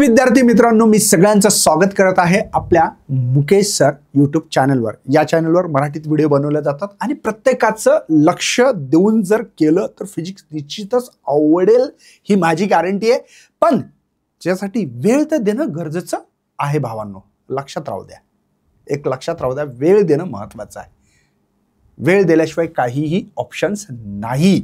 विद्यार्थी मित्रांनो, मी सगळ्यांचं स्वागत करत आहे आपल्या मुकेश सर यूट्यूब चॅनलवर। या चॅनलवर मराठीत व्हिडिओ बनवले जातात आणि प्रत्येकाचं लक्ष देऊन जर केलं तर फिजिक्स निश्चितच आवडेल, ही माझी गॅरंटी आहे। पण त्यासाठी वेळ तर देणं गरजेचं आहे भावांनो, लक्षात राहू द्या। एक लक्षात राहू द्या, वेळ देणं महत्त्वाचं आहे। वेळ दिल्याशिवाय काहीही ऑप्शन्स नाही,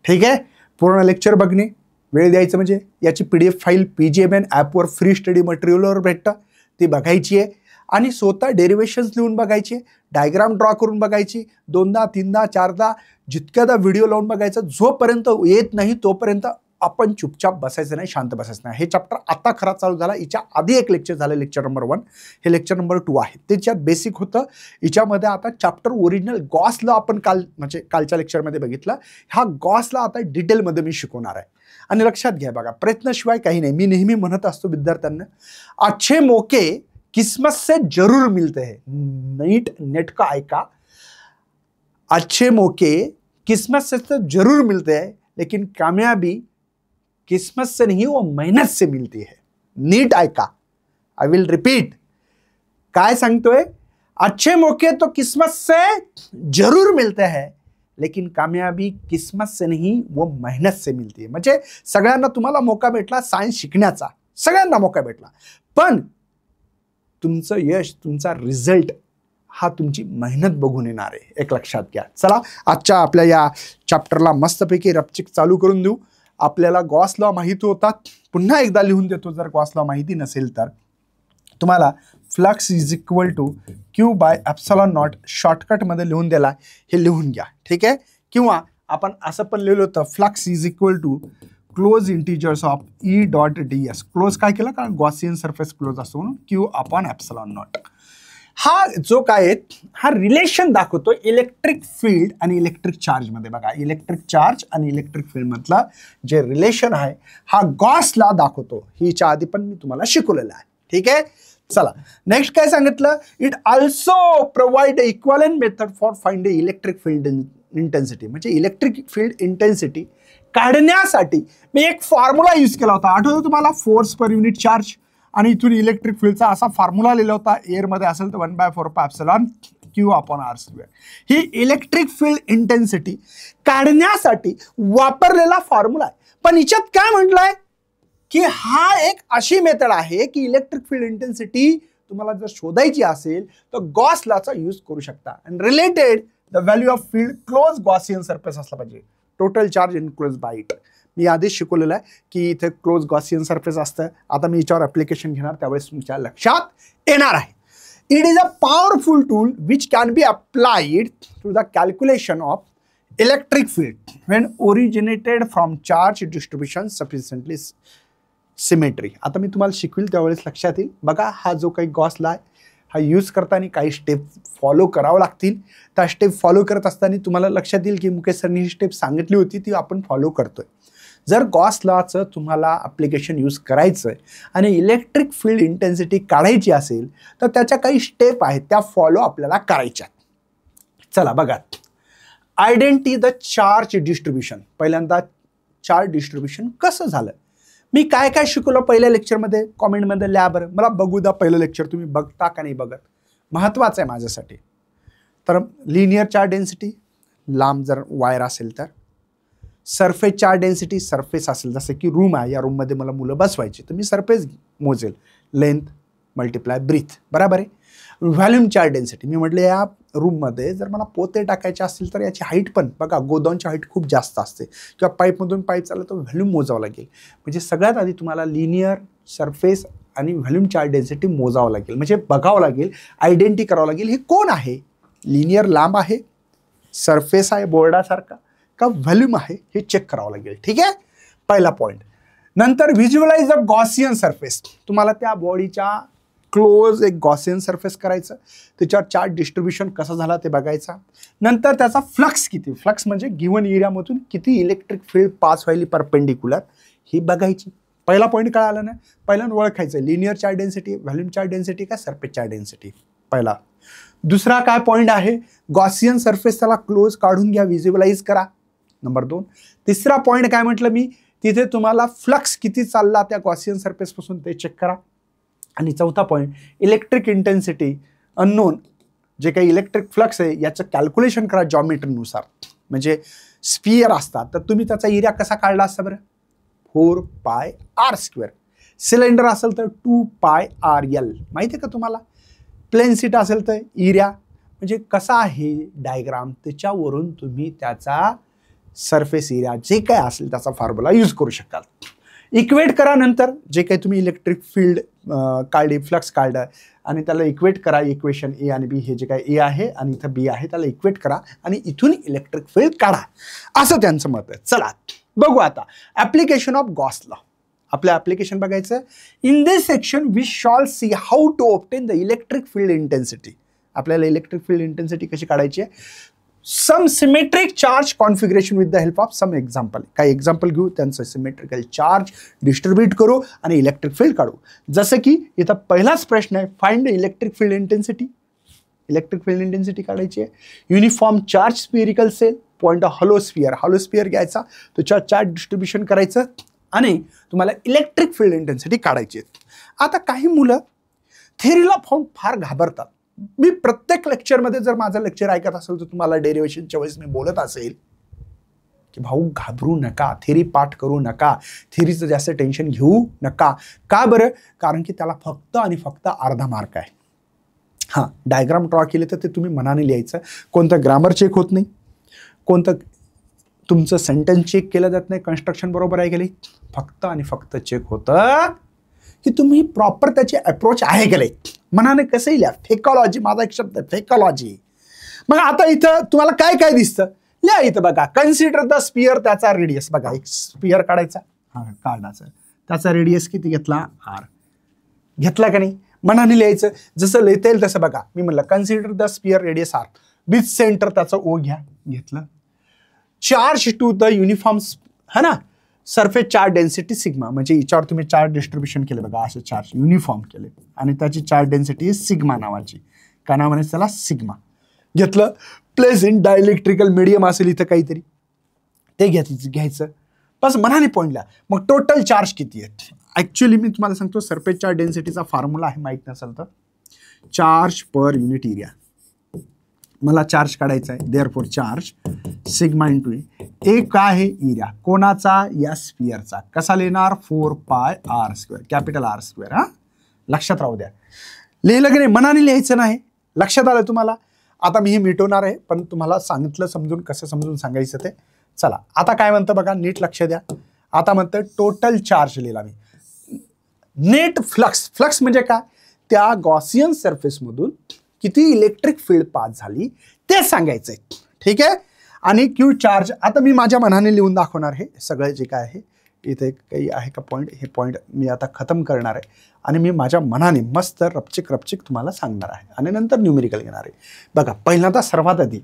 ठीक आहे। पूर्ण लेक्चर बघणे, वेळ द्यायचं म्हणजे याची PDF फाईल PGMN ॲपवर फ्री स्टडी मटेरियलवर भेटतं, ती बघायची आहे आणि स्वतः डेरिव्हेशन्स लिहून बघायचे, डायग्राम ड्रॉ करून बघायची, दोनदा तीनदा चारदा जितक्यादा व्हिडिओ लावून बघायचा। जोपर्यंत येत नाही तोपर्यंत आपण चुपचाप बसायचं नाही, शांत बसायचं नाही। हे चॅप्टर आता खरा चालू झाला, याच्या आधी एक लेक्चर झालं, लेक्चर नंबर 1, हे लेक्चर नंबर 2 आहे। त्याच्यात बेसिक होतं, याच्यामध्ये आता चॅप्टर ओरिजिनल गॉस लॉ आपण कालच्या लेक्चरमध्ये बघितलं। हा गॉस लॉ आता डिटेलमध्ये मी शिकवणार आहे। आणि लक्षात घ्या बघा, प्रयत्नाशिवाय काही नाही। मी नेहमी म्हणत असतो विद्यार्थ्यांना, अच्छे मौके किस्मत से जरूर मिलते हैं। नेट का ऐका, अच्छे मौके किस्मत से तो जरूर मिलते हैं, लेकिन कामयाबी किस्मत से नहीं, वो मेहनत से मिलती है। नीट ऐका, आई विल रिपीट। काय सांगतोय? अच्छे मौके तो किस्मत से जरूर मिलते हैं, लेकिन कामयाबी किस्मत से नहीं, वो मेहनत से मिलती है। म्हणजे सगळ्यांना तुम्हाला मौका भेटला सायन्स शिकण्याचा, सगळ्यांना मौका भेटला, पण तुमचं यश, तुमचा रिझल्ट हा तुमची मेहनत बघून येणार आहे, एक लक्षात घ्या। चला आजच्या आपल्या या चॅप्टरला मस्तपैकी रपचिक चालू करून देऊ। आपल्याला गॉस लॉ माहिती होता, पुन्हा एकदा लिहून देतो जर गॉस लॉ माहिती नसेल तर। तुम्हाला flux is equal to Q by epsilon naught शॉर्टकटमध्ये लिहून दिला, हे लिहून घ्या, ठीक आहे। किंवा आपण असं पण लिहिलं होतं, flux is equal to close integers of E dot ds। Close काय केलं, कारण गॉसियन सरफेस क्लोज असतो म्हणून Q अपॉन एप्सिलॉन नॉट। हा जो काय हा रिलेशन दाखवतो इलेक्ट्रिक फील्ड आणि इलेक्ट्रिक चार्ज मध्ये। बघा, इलेक्ट्रिक चार्ज आणि इलेक्ट्रिक फील्ड मधला जे रिलेशन आहे हा गॉस लॉ दाखवतो। हिच्या आधी पण मी तुम्हाला शिकवलेलं आहे, ठीक आहे। चला नेक्स्ट काय सांगितलं, it also provide equivalent method for find electric field intensity. म्हणजे इलेक्ट्रिक फील्ड इंटेन्सिटी काढण्यासाठी मी एक फॉर्म्युला यूज केला होता, आठवतो तुम्हाला? फोर्स पर युनिट चार्ज, आणि इथून इलेक्ट्रिक फील्डचा असा फॉर्म्युला लिहिला होता, एअरमध्ये असेल तर 1/4πε Q अपॉन r²। ही इलेक्ट्रिक फील्ड इंटेन्सिटी काढण्यासाठी वापरलेला फॉर्म्युला आहे। पण याच्यात काय म्हटलंय की हा एक अशी मेथड आहे की इलेक्ट्रिक फील्ड इंटेन्सिटी तुम्हाला जर शोधायची असेल तर गॉस लॉचा यूज करू शकता। आणि related the value of field close Gaussian surface असला पाहिजे, total charge enclose by it. मी आधीच शिकवलेलं आहे की इथे क्लोज गॉसियन सरफेस असतं। आता मी याच्यावर ॲप्लिकेशन घेणार, त्यावेळेस तुमच्या लक्षात येणार आहे। It is a powerful tool which can be applied to the calculation of electric field when originated from charge distribution sufficiently symmetry. आता मी तुम्हाला शिकवेल त्यावेळेस लक्षात येईल। बघा, हा जो काही गॉस लॉ आहे हा यूज करताना काही स्टेप फॉलो करावं लागतील। त्या स्टेप फॉलो करत असताना तुम्हाला लक्षात येईल की मुकेश सरनी ही स्टेप सांगितली होती, ती आपण फॉलो करतोय। जर गॉस लॉचं तुम्हाला ॲप्लिकेशन यूज करायचं आहे आणि इलेक्ट्रिक फील्ड इंटेन्सिटी काढायची असेल तर त्याच्या काही स्टेप आहेत, त्या फॉलो आपल्याला करायच्या। चला बघा, आयडेंटिटी द चार्ज डिस्ट्रीब्युशन। पहिल्यांदा चार्ज डिस्ट्रीब्युशन कसं झालं, मी काय काय शिकवलं पहिल्या लेक्चरमध्ये, कॉमेंटमध्ये लिहा बरं, मला बघू द्या पहिलं लेक्चर तुम्ही बघता का नाही बघत, महत्त्वाचं आहे माझ्यासाठी। तर लिनियर चार्ज डेन्सिटी, लांब जर वायर असेल तर, सरफेस चार्ज डेन्सिटी, सरफेस असेल जसं की रूम आहे, या रूममध्ये मला मुलं बसवायची तर मी सरफेस मोजेल, लेंथ मल्टिप्लाय ब्रीथ, बरोबर आहे। व्हॉल्यूम चार्ज डेन्सिटी, मी म्हटलं या रूममध्ये जर मला पोते टाकायचे असतील तर याची हाईट पण बघा, गोदाऊनची हाईट खूप जास्त असते किंवा पाईपमधून पाईप चाललं तर व्हॉल्यूम मोजावं लागेल। म्हणजे सगळ्यात आधी तुम्हाला लिनियर, सरफेस आणि व्हॉल्यूम चार्ज डेन्सिटी मोजावं लागेल, म्हणजे बघावं लागेल, आयडेंटिटी करावं लागेल हे कोण आहे, लिनियर लांब आहे, सरफेस आहे बोर्डासारखा का व्हॉल्यूम आहे, हे चेक करावं लागेल, ठीक आहे। पहिला पॉईंट। नंतर व्हिज्युअलाइज अ गॉसियन सरफेस, तुम्हाला त्या बॉडीच्या क्लोज एक गॉसियन सरफेस करायचं, त्याच्यावर चार्ज डिस्ट्रीब्युशन कसा झाला ते बघायचा। नंतर त्याचा फ्लक्स किती, फ्लक्स म्हणजे गिव्हन एरियामधून किती इलेक्ट्रिक फील्ड पास व्हायली परपेंडिक्युलर, ही बघायची। पहिला पॉईंट कळाला ना, पहिल्यांदा ओळखायचं linear charge density, volume charge density का सरफेस चार्ज डेन्सिटी, पहिला। दुसरा काय पॉईंट आहे, गॉसियन सरफेस त्याला क्लोज काढून घ्या, व्हिज्युअलाइज करा, नंबर 2। तिसरा पॉईंट काय म्हटलं मी, तिथे तुम्हाला फ्लक्स किती चालला त्या गॉसियन सरफेस पासून ते चेक करा. आणि चौथा पॉईंट, इलेक्ट्रिक इंटेन्सिटी अननोन, जे काही इलेक्ट्रिक फ्लक्स आहे याचं कॅल्क्युलेशन करा जॉमेट्रीनुसार. म्हणजे स्पियर असतात तर तुम्ही त्याचा एरिया कसा काढला असता बरं, 4πr². सिलेंडर असेल तर 2πrl, माहिती आहे का तुम्हाला. प्लेन सीट असेल तर एरिया, म्हणजे कसा आहे डायग्राम त्याच्यावरून तुम्ही त्याचा सरफेस एरिया जे काय असेल त्याचा फॉर्म्युला यूज करू शकाल. इक्वेट करा नंतर जे काही तुम्ही इलेक्ट्रिक फील्ड काढली, फ्लक्स काढलं आणि त्याला इक्वेट करा. इक्वेशन ए आणि बी, हे जे काय ए आहे आणि इथं बी आहे त्याला इक्वेट करा आणि इथून इलेक्ट्रिक फील्ड काढा, असं त्यांचं मत आहे. चला बघू आता ऍप्लिकेशन ऑफ गॉस लॉ. आपलं ऍप्लिकेशन बघायचं. In this section we shall see how to obtain the electric field intensity. आपल्याला इलेक्ट्रिक फील्ड इंटेन्सिटी कशी काढायची आहे. Some symmetric charge configuration with the help of some example. काही example घेऊ, त्यांचं symmetrical charge distribute करू आणि इलेक्ट्रिक फील्ड काढू. जसं की इथं पहिलाच प्रश्न आहे, find the electric field intensity. Electric field intensity काढायची आहे. Uniform charge spherical shell, point of hollow sphere घ्यायचा, त्याच्यावर चार्ज डिस्ट्रीब्युशन करायचं आणि तुम्हाला इलेक्ट्रिक फील्ड इंटेन्सिटी काढायची आहे. आता काही मुलं थेरीला फार घाबरतात. मी प्रत्येक लेक्चरमध्ये जर माझं लेक्चर ऐकत असेल तर तुम्हाला डेरिव्हेशनच्या वेळेस मी बोलत असेल की भाऊ घाबरू नका, थेरी पाठ करू नका, थेरीचं जास्त टेन्शन घेऊ नका. का बरं, कारण की त्याला फक्त आणि फक्त अर्धा मार्क आहे. हां, डायग्राम ड्रॉ केले तर ते तुम्ही मनाने लिहायचं. कोणतं ग्रामर चेक होत नाही, कोणतं तुमचं सेंटेन्स चेक केलं जात नाही, कन्स्ट्रक्शन बरोबर आहे गेली. फक्त आणि फक्त चेक होतं की तुम्ही प्रॉपर त्याची अप्रोच आहे गेले. मनाने कसंही लिहा. फेकॉलॉजी माझा एक शब्द आहे, फेकॉलॉजी. मग आता इथं तुम्हाला काय काय दिसतं लिहा. इथं बघा, कन्सिडर द स्पियर, त्याचा रेडियस बघा. एक स्पियर काढायचा, काढायचं, त्याचा रेडियस किती घेतला, r घेतला का नाही. मनाने लिहायचं, जसं लिहिता येईल तसं. बघा मी म्हणलं consider the sphere radius r, with centre त्याचं ओ घ्या, घेतलं. चार्ज टू द युनिफॉर्म है ना, सरफेस चार्ज डेन्सिटी सिग्मा, म्हणजे याच्यावर तुम्ही चार्ज डिस्ट्रीब्युशन केले बघा, असे चार्ज युनिफॉर्म केले आणि त्याची चार्ज डेन्सिटी सिग्मा नावाची. काय नाव म्हणायचं त्याला, सिग्मा घेतलं. प्लेस इन डायइलेक्ट्रिकल मीडियम असेल इथं काहीतरी, ते घ्यायचं बस. मनाने पॉईंटला. मग टोटल चार्ज किती आहे. ऍक्च्युअली मी तुम्हाला सांगतो, सरफेस चार्ज डेन्सिटीचा फॉर्म्युला आहे, माहित नसेल तर चार्ज पर युनिट एरिया. मला चार्ज काढायचा आहे, देअरफॉर चार्ज सिग्मा इंटू ए काय आहे एरिया कोणाचा, या स्पियरचा. कसा लिहिणार, 4πr², कॅपिटल r². हा, लक्षात राहू द्या. लिहिलं की नाही, मनाने लिहायचं नाही. लक्षात आलं तुम्हाला. आता मी हे मिटवणार आहे, पण तुम्हाला सांगितलं समजून, कसं समजून सांगायचं ते. चला आता काय म्हणतं बघा, नीट लक्ष द्या. आता म्हणतं टोटल चार्ज लिहिला मी. नेट फ्लक्स, फ्लक्स म्हणजे काय, त्या गॉसियन सरफेसमधून किती इलेक्ट्रिक फील्ड पास झाली ते सांगायचंय. ठीक आहे. आणि क्यू चार्ज आता मी माझ्या मनाने लिहून दाखवणार. हे सगळं जे काय आहे इथे काही आहे का पॉईंट, हे पॉईंट मी आता खतम करणार आहे आणि मी माझ्या मनाने मस्त रपचिक तुम्हाला सांगणार आहे आणि नंतर न्यूमेरिकल घेणार आहे. बघा पहिल्यांदा सर्वात आधी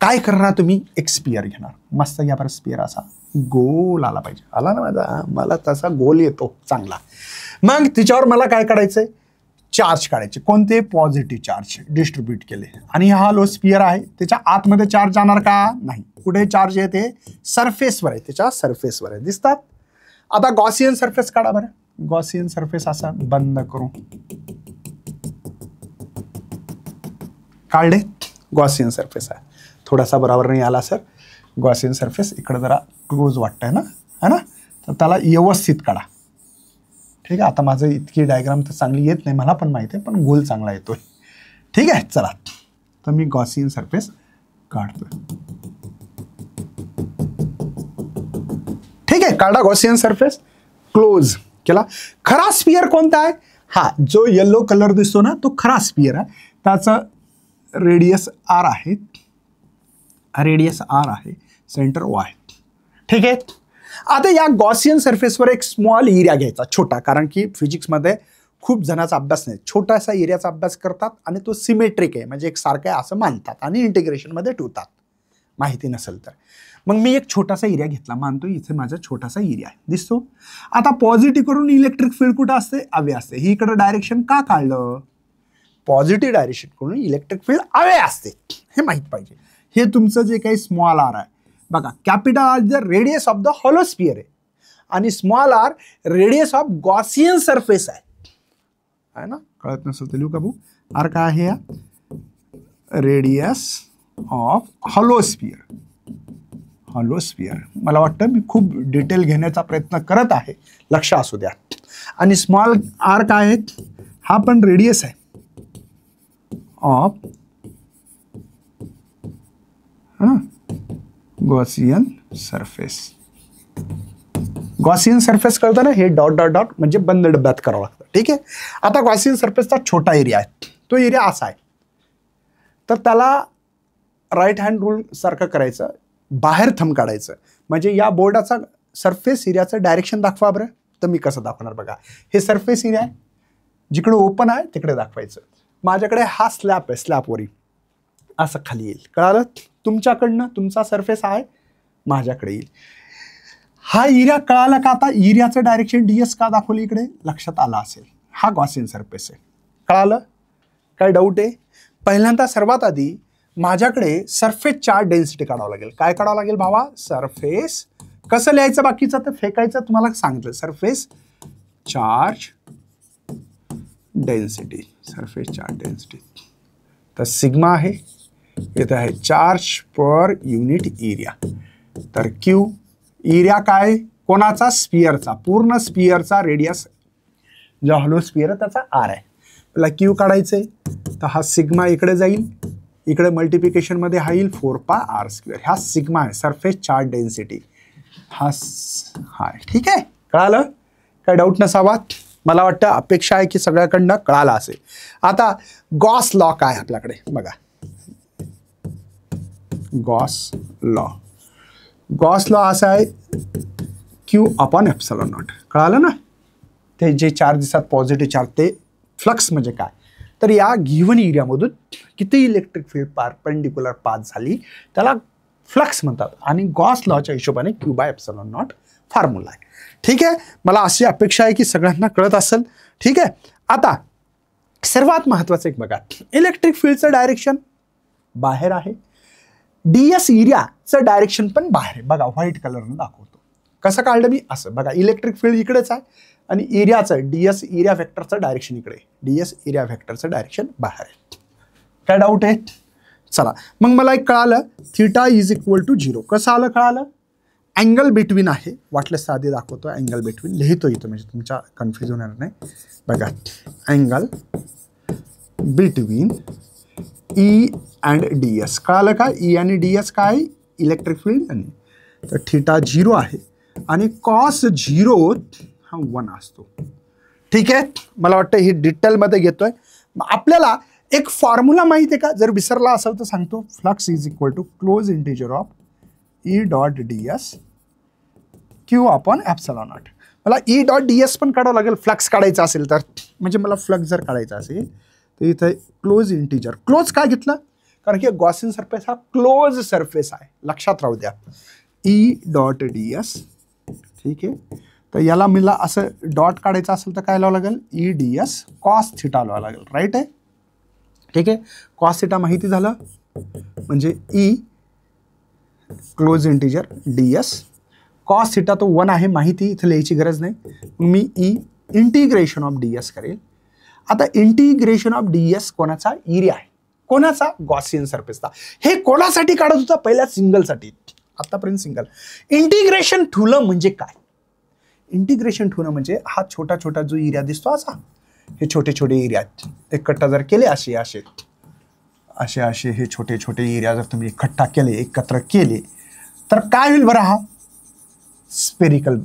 काय करणार तुम्ही, एक स्पियर घेणार. मस्त घ्या बरं स्पियर, असा गोल आला पाहिजे. आला ना माझा, मला तसा गोल येतो चांगला. मग तिच्यावर मला काय काढायचंय, चार्ज काढायचे. कोणते, पॉझिटिव्ह चार्ज डिस्ट्रीब्यूट केले. आणि हा लो स्पियर आहे, त्याच्या आतमध्ये चार्ज जाणार का, नाही. कुठे चार्ज आहे ते सरफेसवर आहे, त्याच्या सरफेसवर आहे, दिसतात. आता गॉसियन सरफेस काढा बरं. गॉसियन सरफेस असा बंद करू, काढले. गॉसियन सरफेस आहे, थोडासा बरोबर नाही आला सर. गॉसियन सरफेस इकडे जरा क्लोज वाटतंय ना, है ना, तर त्याला व्यवस्थित काढा. ठीक आहे. आता माझं इतकी डायग्राम तर चांगली येत नाही, मला पण माहिती आहे, पण गोल चांगला येतोय. ठीक आहे. चला तर मी गॉसियन सरफेस काढतोय. ठीक आहे, काढा गॉसियन सरफेस, क्लोज केला. खरा स्पियर कोणता आहे, हा जो येलो कलर दिसतो ना तो खरा स्पियर आहे. त्याचा रेडियस आर आहे, रेडियस आर आहे, सेंटर ओ आहे. ठीक आहे. आता या गॉसियन सरफेसवर एक स्मॉल एरिया घ्यायचा, छोटा, कारण की फिजिक्समध्ये खूप जणांचा अभ्यास नाही, छोटासा एरियाचा अभ्यास करतात आणि तो सिमेट्रिक आहे, म्हणजे एक सारखं आहे असं मानतात आणि इंटिग्रेशनमध्ये ठेवतात, माहिती नसेल तर. मग मी एक छोटासा एरिया घेतला, मानतो इथे माझा छोटासा एरिया आहे, दिसतो. आता पॉझिटिव्ह करून इलेक्ट्रिक फील्ड कुठं असते, अवे असते. ही इकडे डायरेक्शन का काढलं, पॉझिटिव्ह डायरेक्शन करून इलेक्ट्रिक फील्ड अवे असते, हे माहीत पाहिजे. हे तुमचं जे काही स्मॉल आर आहे बघा, capital R the radius of the hollow sphere आहे. आणि small R radius of Gaussian surface आहे ना. कळत नसेल तर लिहू का भाऊ. आर काय आहे? Radius of हॉलोस्फिअर. हॉलोस्फिअर मला वाटतं मी खूप डिटेल घेण्याचा प्रयत्न करत आहे, लक्ष असू द्या. आणि स्मॉल आर काय आहे? हा पण रेडियस आहे of Gaussian surface. Gaussian surface कळतं ना, हे डॉट डॉट डॉट म्हणजे बंद डब्यात करावं लागतं. ठीक आहे. आता गॉसियन सरफेसचा छोटा एरिया आहे, तो एरिया असा आहे, तर त्याला राईट हँड रूल सारखं करायचं, बाहेर थंब काढायचं, म्हणजे या बोर्डाचा सरफेस एरियाचं डायरेक्शन दाखवा बरं. तर मी कसं दाखवणार बघा. हे सरफेस एरिया आहे, जिकडे ओपन आहे तिकडे दाखवायचं. माझ्याकडे हा स्लॅब आहे, स्लॅबवरील असं खाली येईल. कळालं? तुमच्याकडनं तुमचा सरफेस आहे, माझ्याकडे येईल. हा एरिया कळाला का? आता एरियाचं डायरेक्शन डीएस का दाखवलं इकडे? लक्षात आलं असेल. हा गॉसियन सरफेस आहे. कळालं? काय डाऊट आहे? पहिल्यांदा सर्वात आधी माझ्याकडे सरफेस चार्ज डेन्सिटी काढावं लागेल. काय काढावं लागेल भावा? सरफेस. कसं लिहायचं बाकीचं तर फेकायचं तुम्हाला सांगितलं. Surface charge density. Surface charge density तर सिग्मा आहे, इथं आहे चार्ज पर युनिट एरिया. तर क्यू एरिया काय? कोणाचा? स्पिअरचा. पूर्ण स्पिअरचा रेडियस जो हॅलो स्पिअर आहे त्याचा आर आहे. आपल्याला क्यू काढायचंय, तर हा सिग्मा इकडे जाईल, इकडे मल्टिप्लिकेशन मध्ये हा येईल 4πr². हा सिग्मा आहे, सरफेस चार्ज डेन्सिटी. हा आहे. ठीक आहे. कळालं? काय डाऊट नसावा. मला वाटतं अपेक्षा आहे की सगळ्याकडनं कळालं असेल. आता गॉस लॉ काय आपल्याकडे बघा. Gauss law. गॉस लॉ असा आहे क्यू अपॉन एप्सिलॉन नॉट. कळालं ना? ते जे चार्ज दिसतात पॉझिटिव्ह चार्ज, ते फ्लक्स म्हणजे काय, तर या गिव्हन एरियामधून किती इलेक्ट्रिक फील्ड परपेंडिक्युलर पास झाली त्याला फ्लक्स म्हणतात. आणि गॉस लॉच्या हिशोबाने Q by epsilon not formula आहे. ठीक आहे. मला अशी अपेक्षा आहे की सगळ्यांना कळत असेल. ठीक आहे. आता सर्वात महत्वाचं एक बघा, इलेक्ट्रिक फील्डचं डायरेक्शन बाहेर आहे, डीएस एरियाचं डायरेक्शन पण बाहेर आहे. बघा व्हाईट कलरनं दाखवतो. कसं काढलं मी? असं बघा, इलेक्ट्रिक फील्ड इकडेच आहे आणि एरियाचं डीएस एरिया व्हेक्टरचं डायरेक्शन इकडे, डीएस एरिया व्हेक्टरचं डायरेक्शन बाहेर आहे. काय डाऊट आहे? चला मग मला एक कळालं, थिटा इज इक्वल टू 0. कसं आलं? कळालं? अँगल बिटवीन आहे, वाटलं साधे दाखवतो. अँगल बिटवीन लिहितो इथं म्हणजे तुमच्या कन्फ्युज होणार नाही. बघा, angle between E and D S. कळालं का? ई आणि डी एस काय? Electric field. आणि तर थिटा 0 आहे आणि कॉस 0 हा 1 असतो. ठीक आहे. मला वाटतं ही डिटेलमध्ये घेतोय. आपल्याला एक फॉर्म्युला माहिती आहे का? जर विसरला असेल तर सांगतो. Flux is equal to close integer of E dot D S Q upon epsilon naught. मला ई डॉट डी एस पण काढावं लागेल फ्लक्स काढायचा असेल तर. म्हणजे मला फ्लक्स जर काढायचा असेल तर इथं क्लोज इंटिजर. क्लोज का घेतलं? कारण की गॉसियन सरफेस हा क्लोज सरफेस आहे, लक्षात राहू द्या. E dot D S. ठीक आहे. तर याला मला असं डॉट काढायचं असेल तर काय लावावं लागेल? E D S cos theta लावावं लागेल. राईट आहे. ठीक आहे. कॉस थिटा माहिती झालं म्हणजे E close integral D S. Cos theta तो 1 आहे माहिती, इथं लिहायची गरज नाही. मी E integration of D S करेल. आता इंटिग्रेशन ऑफ डी एस कोणाचा? एरिया आहे. कोणाचा? गॉसियन सरफेसचा. हे कोणासाठी काढत होता? पहिल्या सिंगलसाठी. आतापर्यंत सिंगल. इंटिग्रेशन ठेवलं म्हणजे काय? इंटिग्रेशन ठेवणं म्हणजे हा छोटा छोटा जो एरिया दिसतो असा, हे छोटे छोटे एरिया आहेत. एकट्ठा जर केले असे असे असे असे हे छोटे छोटे एरिया जर तुम्ही इकट्ठा केले, एकत्र केले तर काय होईल बरं? हा स्पेरिकल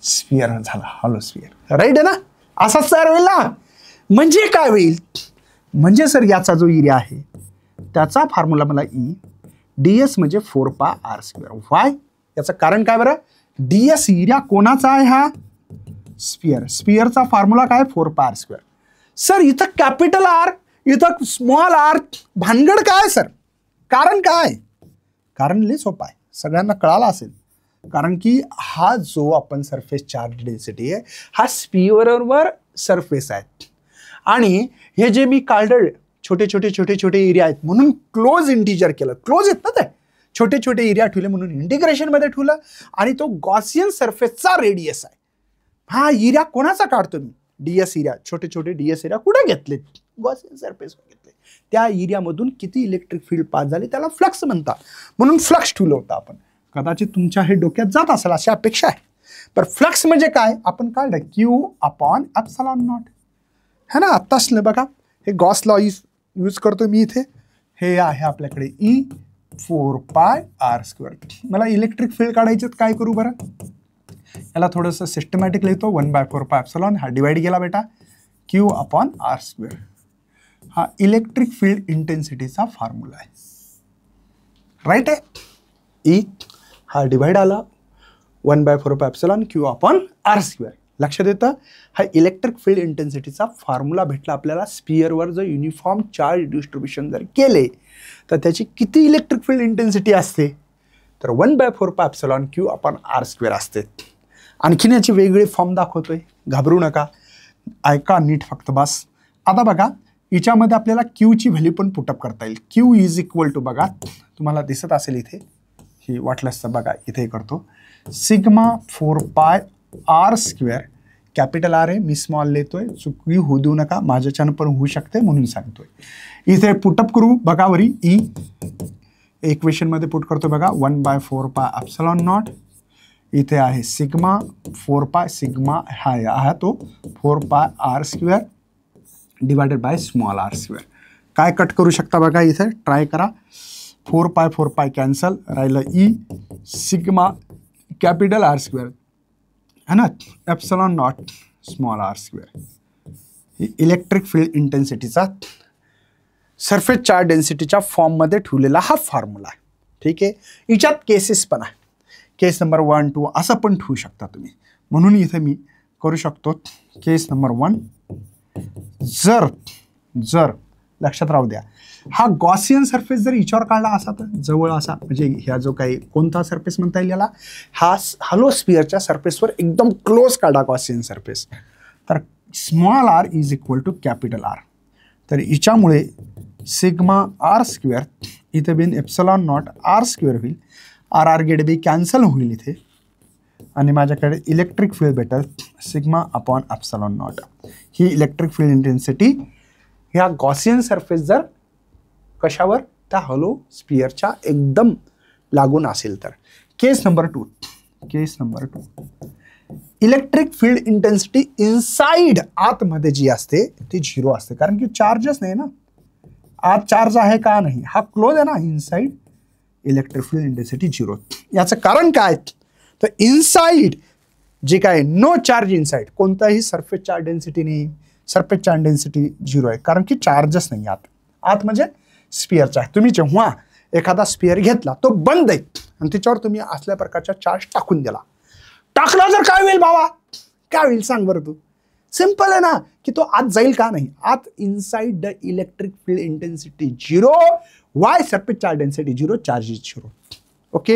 स्फिअर झाला, हॉलो स्फिअर. राईट आहे ना? असाच तयार होईल ना. म्हणजे काय होईल? म्हणजे सर याचा जो एरिया आहे त्याचा फॉर्म्युला मला ई डी एस म्हणजे 4πr². वाय? याचं कारण काय बरं? डी एस एरिया कोणाचा आहे? हा स्फिअर. स्फिअरचा फॉर्म्युला काय? 4πr². सर इथं कॅपिटल आर, इथं स्मॉल आर, भानगड काय सर? कारण काय? कारण लय सोपं आहे, सगळ्यांना कळाला असेल. कारण की हा जो आपण सरफेस चार्ज डेन्सिटी आहे हा स्फिअरवर सरफेस आहे आणि हे जे मी काढलं छोटे छोटे छोटे छोटे एरिया आहेत म्हणून क्लोज इंटिजर केलं. क्लोज आहेत ना ते, छोटे छोटे एरिया ठेवले म्हणून इंटिग्रेशन मध्ये ठेवलं आणि तो गॉसियन सरफेसचा रेडियस आहे. हा एरिया कोणाचा काढतो मी? DS area. छोटे छोटे डीएस एरिया कुठे घेतले? गॉसियन सरफेस घेतले. त्या एरियामधून किती इलेक्ट्रिक फील्ड पास झाले त्याला फ्लक्स म्हणतात. म्हणून फ्लक्स ठेवलं होतं आपण. कदाचित तुमच्या हे डोक्यात जात असेल अशी अपेक्षा आहे. पण फ्लक्स म्हणजे काय आपण काढलं Q/ε0 है ना. आत्ताच बघा हे गॉस लॉ यूज करतो मी इथे. हे आहे आपल्याकडे E4πr². मला इलेक्ट्रिक फील्ड काढायचे काय करू बरं? याला थोडंसं सिस्टमॅटिक लिहितो. 1/4πε हा डिवाइड केला बेटा Q/r². हा इलेक्ट्रिक फील्ड इंटेन्सिटीचा फॉर्म्युला आहे. राईट आहे. ई हा डिवाइड आला 1/4πε Q/r². लक्षात येतं. हा इलेक्ट्रिक फील्ड इंटेन्सिटीचा फॉर्म्युला भेटला आपल्याला. स्पिअरवर जर युनिफॉर्म चार्ज डिस्ट्रीब्युशन जर केले तर त्याची किती इलेक्ट्रिक फील्ड इंटेन्सिटी असते? तर 1/4πε Q/r² असते. आणखीन याची वेगळे फॉर्म दाखवतोय, घाबरू नका, ऐका नीट फक्त बस. आता बघा याच्यामध्ये आपल्याला क्यूची व्हॅल्यू पण पुटअप करता येईल. Q इज इक्वल टू बघा तुम्हाला दिसत असेल इथे, ही वाटलंच तर बघा इथे करतो σ4πr². कॅपिटल आर आहे, मी स्मॉल लिहितोय, चुकी होऊ देऊ नका, माझ्याच्यानं पण होऊ शकते म्हणून सांगतोय. इथे पुटअप करू बघा वरी ई इक्वेशन मध्ये पुट करतो बघा 1/4πε0. इथे आहे σ4π, सिग्मा हा तो 4πr² divided by small r². काय कट करू शकता बघा इथे ट्राय करा. 4π कॅन्सल राहिलं ई सिग्मा कॅपिटल r² है ना ε0 स्मॉल r². इलेक्ट्रिक फील्ड इंटेन्सिटीचा सरफेस चार्ज डेन्सिटीच्या फॉर्ममध्ये ठेवलेला हा फॉर्म्युला आहे. ठीक आहे. याच्यात केसेस पण आहे. केस नंबर 1, 2 असं पण ठेवू शकता तुम्ही. म्हणून इथे मी करू शकतो केस नंबर 1. जर लक्षात राहू द्या हा गॉसियन सरफेस जर इच्यावर काढला असा तर जवळ असा, म्हणजे ह्या जो काही कोणता सरफेस म्हणता येईल याला, हा हॅलो स्पिअरच्या सरफेसवर एकदम क्लोज काढा गॉसियन सरफेस, तर small r is equal to capital R. तर हिच्यामुळे σr² इथे बिन ε0 r² होईल. r गेट बी कॅन्सल होईल इथे आणि माझ्याकडे इलेक्ट्रिक फील्ड भेटेल σ/ε0. ही इलेक्ट्रिक फील्ड इंटेन्सिटी ह्या गॉसियन सरफेस जर कशावर त्या हॉलो स्पिअरच्या एकदम लागून असेल तर. Case number 2 electric field intensity inside आतमध्ये जी असते ती 0 असते, कारण की चार्जच नाही ना. आत चार्ज आहे का नाही, हा क्लोज आहे ना. Inside electric field intensity 0. याचं कारण काय तर इनसाइड जे काय नो चार्ज इनसाइड, कोणताही सरफेस चार्ज डेन्सिटी नाही. सरफेस चार्ज डेन्सिटी 0 आहे कारण की चार्जच नाही आत म्हणजे स्पिअरचा आहे. तुम्ही जेव्हा एखादा स्पिअर घेतला तो बंद आहे आणि त्याच्यावर तुम्ही असल्या प्रकारचा चार्ज टाकून दिला, टाकला तर काय होईल बाबा? काय होईल सांग बरं तू? सिंपल आहे ना की तो आत जाईल का नाही. आत inside the electric field intensity 0, Y surface charge density 0, charge is 0. Okay,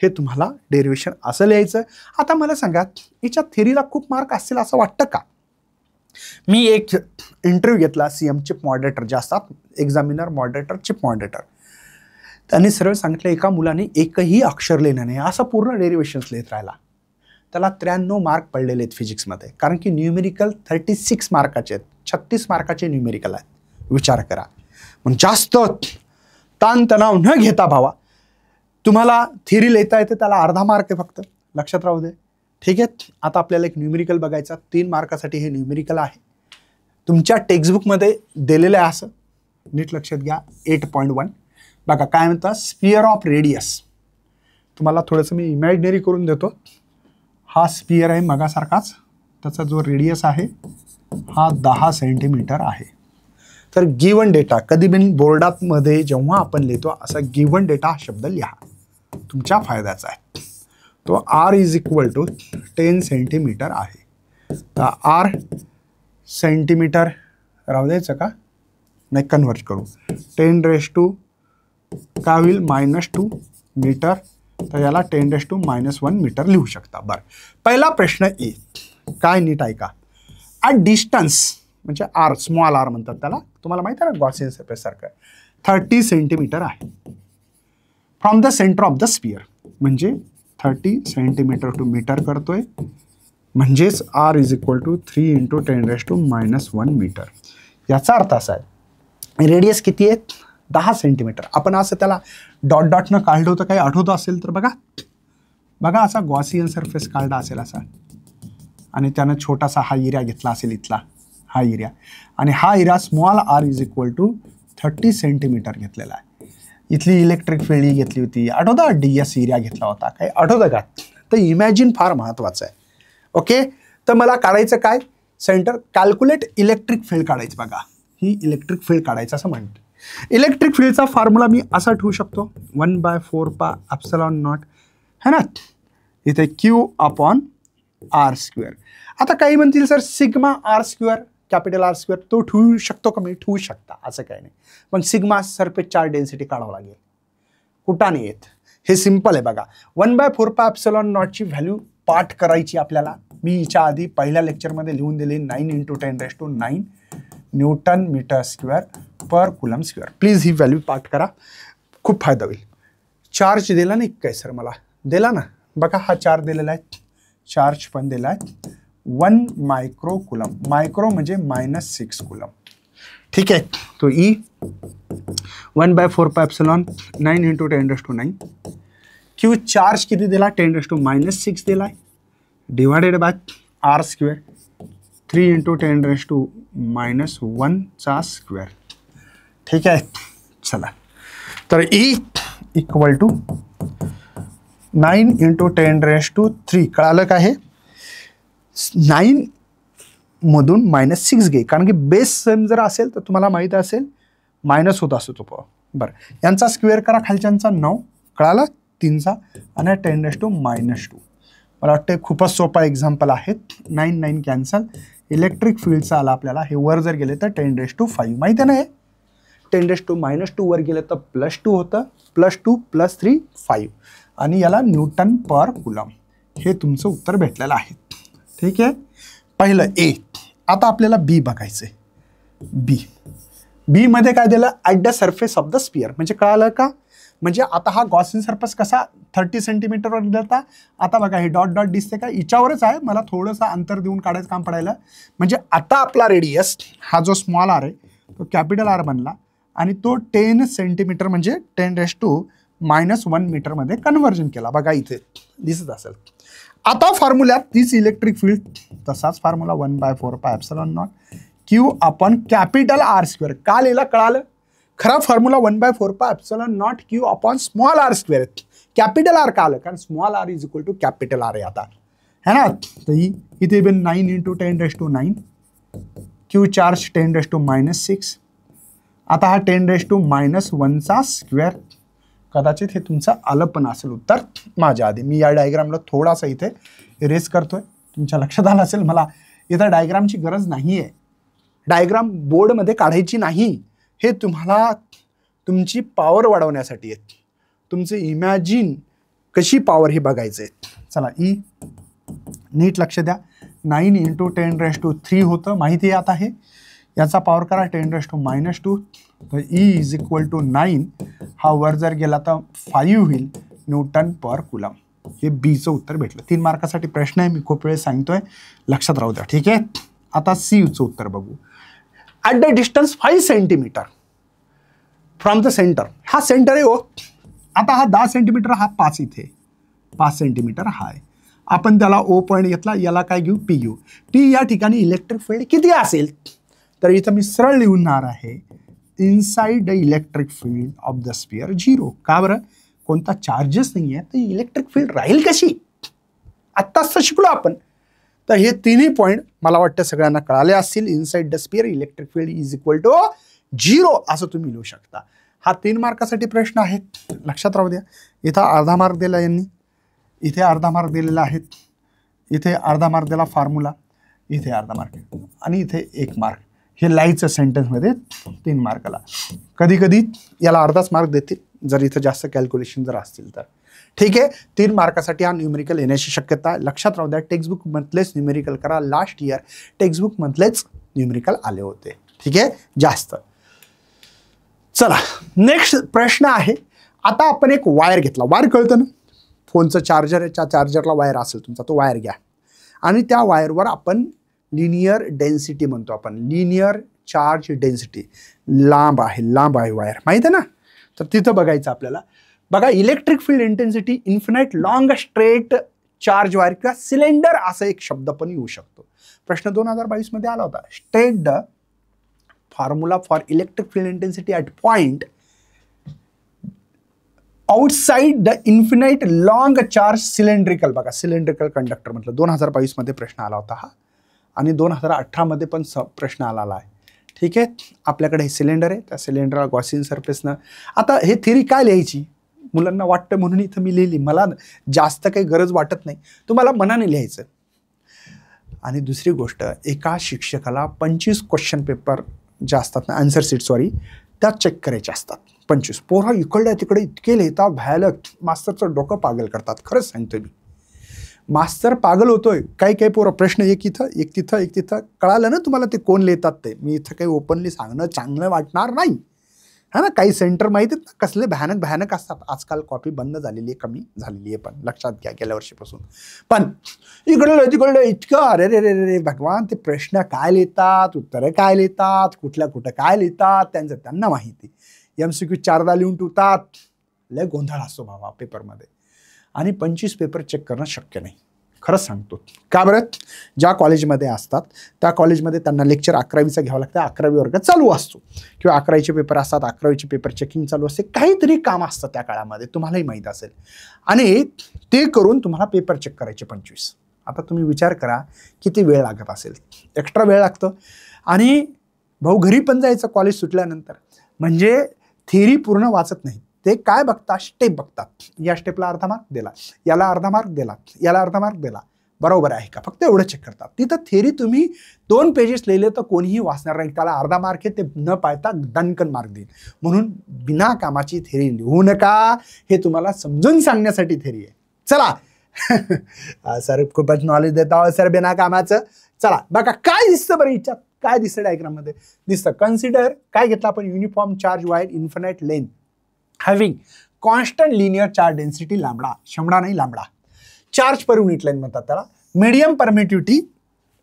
हे तुम्हाला डेरिव्हेशन असं लिहायचं. आता मला सांगा याच्या थेरीला खूप मार्क असतील असं वाटतं का? मी एक इंटरव्ह्यू घेतला CM चिप मॉडरेटर जे असतात, एक्झामिनर मॉडरेटर, चिप मॉडरेटर. त्यांनी सरळ सांगितलं एका मुलाने एकही अक्षर लिहिलं नाही, असं पूर्ण डेरिव्हेशन्स लिहित राहिला. त्याला 93 मार्क पडलेले आहेत फिजिक्समध्ये, कारण की न्यूमेरिकल 36 मार्काचे आहेत, 36 मार्काचे न्यूमेरिकल आहेत. विचार करा. मग जास्त ताणतणाव न घेता भावा तुम्हाला थिअरी लिहिता येते, त्याला अर्धा मार्क आहे फक्त, लक्षात राहू दे. ठीक आहे. आता आपल्याला एक न्यूमेरिकल बघायचा, 3 मार्कासाठी हे न्यूमेरिकल आहे. तुमच्या टेक्स्टबुकमध्ये दिलेलं आहे असं, नीट लक्षात घ्या. 8.1 बघा काय म्हणतात, स्पिअर ऑफ रेडियस. तुम्हाला थोडंसं मी इमॅजिनरी करून देतो. हा स्पिअर आहे मगासारखाच, त्याचा जो रेडियस आहे हा 10 सेंटीमीटर आहे. तर गिवन डेटा कधी बिन बोर्डामध्ये जेव्हा आपण लिहितो असा गिवन डेटा हा शब्द लिहा, तुमच्या फायद्याचा आहे. तो R is equal to 10 centimetre आहे. तर R सेंटीमीटर राहू द्यायचं का नाही, कन्व्हर्ट करू. 10⁻² काय होईल -2 मीटर. तर याला 10⁻⁻1 मीटर लिहू शकता. बरं, पहिला प्रश्न ए काय नीट ऐका. ॲट डिस्टन्स म्हणजे R, स्मॉल r म्हणतात त्याला, तुम्हाला माहिती आहे ना गॉसियन सरफेस सारखं, 30 सेंटीमीटर आहे. From the centre of the sphere, म्हणजे 30 सेंटीमीटर टू मीटर करतोय, म्हणजेच R is equal to 3 × 10⁻⁻1 metre. याचा अर्थ असा आहे रेडियस किती आहे 10 सेंटीमीटर. आपण असं त्याला डॉट डॉटनं काढलं होतं, काही आठवतं असेल तर बघा बघा, असा गॉसियन सरफेस काढला असेल असा, आणि त्यानं छोटासा हा एरिया घेतला असेल इथला हा एरिया, आणि हा area small r is equal to 30 centimetre घेतलेला आहे. इथली इलेक्ट्रिक फील्ड ही घेतली होती, आठवतं DS एरिया घेतला होता, काही आठवतं का? तर इमॅजिन फार महत्त्वाचं आहे. ओके, तर मला काढायचं काय सेंटर, कॅल्क्युलेट इलेक्ट्रिक फील्ड काढायचं. बघा ही इलेक्ट्रिक फील्ड काढायचं असं म्हणतो. इलेक्ट्रिक फील्डचा फॉर्म्युला मी असा ठेवू शकतो 1/4πε0 है ना, इथे Q/r². आता काही म्हणतील sir sigma r², capital R², तो ठेवू शकतो का? मी ठेवू शकता, असं काही नाही. पण सिग्मा सरफेस चार्ज डेन्सिटी काढावं लागेल, कुठं नाही येत. हे सिम्पल आहे बघा. 1/4πε0 ची व्हॅल्यू पाठ करायची आपल्याला. मी हिच्या आधी पहिल्या लेक्चरमध्ये लिहून दिली 9 × 10⁹ newton metre square per coulomb square. Please ही व्हॅल्यू पाठ करा, खूप फायदा होईल. चार्ज दिला नाही काय सर? मला दिला ना, बघा हा चार्ज दिलेला आहे, चार्ज पण दिला आहे 1 मायक्रो कुलम. मायक्रो म्हणजे -6 कुलम. ठीक आहे, तो E 1/4πε0 9 × 10⁹. Q चार्ज किती दिला 10⁻⁻6 दिला आहे, डिवायडेड बाय r² 3 × 10⁻⁻1 ठीक आहे. चला, तर E इक्वल टू 9 × 10⁻3. कळालं का? हे 9 मधून -6 घे, कारण की बेस सेम जर असेल तर तुम्हाला माहिती असेल मायनस होत असतो तो. बरं, यांचा स्क्वेअर करा, खालच्यांचा 9, कळाला 3चा, आणि 10⁻². मला वाटतं खूपच सोपा एक्झाम्पल आहे. 9 9 कॅन्सल. इलेक्ट्रिक फील्डचा आला आपल्याला, हे वर जर गेले तर 10⁻5. माहिती आहे ना, हे 10⁻⁻2 वर गेलं तर +2 होतं, +2 +3 5, आणि याला न्यूटन पर कुलम. हे तुमचं उत्तर भेटलेलं आहे. ठीक आहे, पहिलं A. आता आपल्याला B बघायचं आहे. बी मध्ये काय दिलं, at the surface of the sphere. म्हणजे कळालं का? म्हणजे आता हा गॉसियन सरफेस कसा 30 सेंटीमीटरवर दिलता. आता बघा हे डॉट डॉट दिसते का, हिच्यावरच आहे, मला थोडंसं अंतर देऊन काढायचं काम पडायला. म्हणजे आता आपला रेडियस हा जो स्मॉल r आहे तो कॅपिटल R बनला, आणि तो 10 सेंटीमीटर म्हणजे 10⁻⁻1 मीटरमध्ये कन्व्हर्जन केला. बघा इथे दिसत असेल. आता फॉर्म्युल्यात तीच इलेक्ट्रिक फील्ड, तसाच फॉर्म्युला 1/4πε0 Q/R². का लिहिला कळालं? खरा फॉर्म्युला 1/4πε0 Q/स्मॉल r². कॅपिटल R का आलं? कारण small r is equal to capital R आहे आता, है ना. तर इथे 9 × 10⁻9, Q चार्ज 10⁻⁻6. आता हा 10⁻⁻1 कदाचित हे तुमचं आलं पण असेल उत्तर माझ्या आधी. मी या डायग्रामला थोडासा इथे इरेज करतोय, तुमच्या लक्षात आलं असेल. मला इथं डायग्रामची गरज नाही आहे, डायग्राम बोर्डमध्ये काढायची नाही. हे तुम्हाला तुमची पॉवर वाढवण्यासाठी आहे, तुमचे इमॅजिन कशी पॉवर हे बघायचं आहे. चला E नीट लक्ष द्या. 9 × 10⁻3 होतं, माहिती आहे. आता हे याचा पॉवर करा 10⁻⁻2. तर E इज इक्वल टू 9, हा वर जर गेला तर 5 होईल न्यूटन पर कुलम. हे Bचं उत्तर भेटलं. 3 मार्कासाठी प्रश्न आहे, मी खूप वेळ सांगतोय, लक्षात राहू द्या. ठीक आहे, आता Cचं उत्तर बघू. At the distance 5 centimetre from the centre. हा सेंटर आहे हो. आता हा 10 सेंटीमीटर, हा 5 इथे 5 सेंटीमीटर हा आहे. आपण त्याला O पॉईंट घेतला, याला काय घेऊ P घेऊ. P या ठिकाणी इलेक्ट्रिक फील्ड किती असेल? तर इथं मी सरळ लिहणार आहे inside the electric field of the sphere 0. का बरं? कोणता चार्जेस नाही आहे, तर इलेक्ट्रिक फील्ड राहील कशी? आत्ताच तर शिकलो आपण. तर हे तिन्ही पॉईंट मला वाटतं सगळ्यांना कळाले असतील. Inside the sphere electric field is equal to 0 असं तुम्ही लिहू शकता. हा 3 मार्कासाठी प्रश्न आहे, लक्षात राहू द्या. इथं अर्धा मार्क दिला यांनी, इथे अर्धा मार्क दिलेला आहे, इथे अर्धा मार्क दिला फॉर्म्युला, इथे अर्धा मार्क, आणि इथे 1 मार्क. हे लाईचं सेंटेन्समध्ये 3 मार्काला. कधी कधी याला अर्धाच मार्क देतील जर इथं जास्त कॅल्क्युलेशन जर असतील तर. ठीक आहे, 3 मार्कासाठी हा न्यूमेरिकल येण्याची शक्यता. लक्षात राहू द्या, टेक्स्टबुक मधलेच न्यूमेरिकल करा. लास्ट इयर टेक्स्टबुक मधलेच न्यूमेरिकल आले होते. ठीक आहे, जास्त. चला नेक्स्ट प्रश्न आहे. आता आपण एक वायर घेतला, वायर कळतं ना, फोनचं चार्जरच्या चार्जरला वायर असेल तुमचा, तो वायर घ्या आणि त्या वायरवर आपण लिनियर डेन्सिटी म्हणतो आपण, लिनियर चार्ज डेन्सिटी, लांब आहे वायर, माहिती आहे ना. तर तिथं बघायचं आपल्याला. बघा, electric field intensity infinite long straight charge wire किंवा सिलेंडर असा एक शब्द पण येऊ शकतो. प्रश्न 2022 मध्ये आला होता. State the formula for electric field intensity at point outside the infinite long charge cylindrical. बघा, सिलेंड्रिकल कंडक्टर म्हटलं. 2022 मध्ये प्रश्न आला होता हा, आणि 2018 मध्ये पण प्रश्न आला आहे. ठीक आहे, आपल्याकडे हे सिलेंडर आहे, त्या सिलेंडरला गॉसियन सरफेसनं. आता हे थिअरी काय लिहायची, मुलांना वाटतं म्हणून इथं मी लिहिली, मला जास्त काही गरज वाटत नाही, तुम्हाला मनाने लिहायचं. आणि दुसरी गोष्ट, एका शिक्षकाला 25 क्वेश्चन पेपर जे असतात ना, आन्सर शीट सॉरी, त्या चेक करायच्या असतात. 25 पोरं इकडल्या तिकडे इतके लिहितात, भयानक, मास्तरचं डोकं पागल करतात. खरंच सांगतोय मी, मास्तर पागल होतोय. काही पोरं प्रश्न एक इथं एक तिथं एक तिथं. कळालं ना तुम्हाला ते कोण लिहितात ते. मी इथं काही ओपनली सांगणं चांगलं वाटणार नाही, हा ना. काही सेंटर माहिती आहेत ना कसले भयानक असतात. आजकाल कॉपी बंद झालेली आहे, कमी झालेली आहे, पण लक्षात घ्या गेल्या वर्षीपासून. पण इकडलं तिकडलं इतकं, अरे रे रे रे भगवान, ते प्रश्न काय लिहितात, उत्तरं काय लिहितात, कुठं काय लिहितात, त्यांचं त्यांना माहिती. MCQ 4दा लिहून ठेवतात. लय गोंधळ असतो बाबा पेपरमध्ये, आणि 25 पेपर चेक करणं शक्य नाही. खरंच सांगतो. का बरं? ज्या कॉलेजमध्ये असतात त्या कॉलेजमध्ये त्यांना लेक्चर 11वीचं घ्यावं लागतं, 11वी वर्ग चालू असतो, किंवा 11वीचे पेपर असतात, 11वीचे पेपर चेकिंग चालू असते, काहीतरी काम असतं त्या काळामध्ये, तुम्हालाही माहीत असेल. आणि ते करून तुम्हाला पेपर चेक करायचे 25. आता तुम्ही विचार करा किती वेळ लागत असेल, एक्स्ट्रा वेळ लागतो. आणि भाऊ घरी पण जायचं कॉलेज सुटल्यानंतर, म्हणजे थिअरी पूर्ण वाचत नाही. ते काय बघतात, स्टेप बघतात. या स्टेपला अर्धा मार्क दिला, याला अर्धा मार्क दिला, याला अर्धा मार्क दिला, बरोबर आहे का, फक्त एवढं चेक करतात. तिथं थिअरी तुम्ही 2 पेजेस लिहिले तर कोणीही वाचणार नाही, त्याला अर्धा मार्क आहे, ते न पाळता दणकन मार्क देईल. म्हणून बिना कामाची थिअरी लिहू नका, हे तुम्हाला समजून सांगण्यासाठी थिअरी आहे. चला सर खूपच नॉलेज देता सर बिना कामाचं. चला बघा काय दिसतं बरं हिच्यात, काय दिसतं डायग्राममध्ये, दिसतं. कन्सिडर काय घेतलं आपण, uniform charge wire infinite length having constant linear charge density lambda, शंभडा नाही lambda, charge per unit length म्हणतात त्याला, मीडियम परमिटिव्हिटी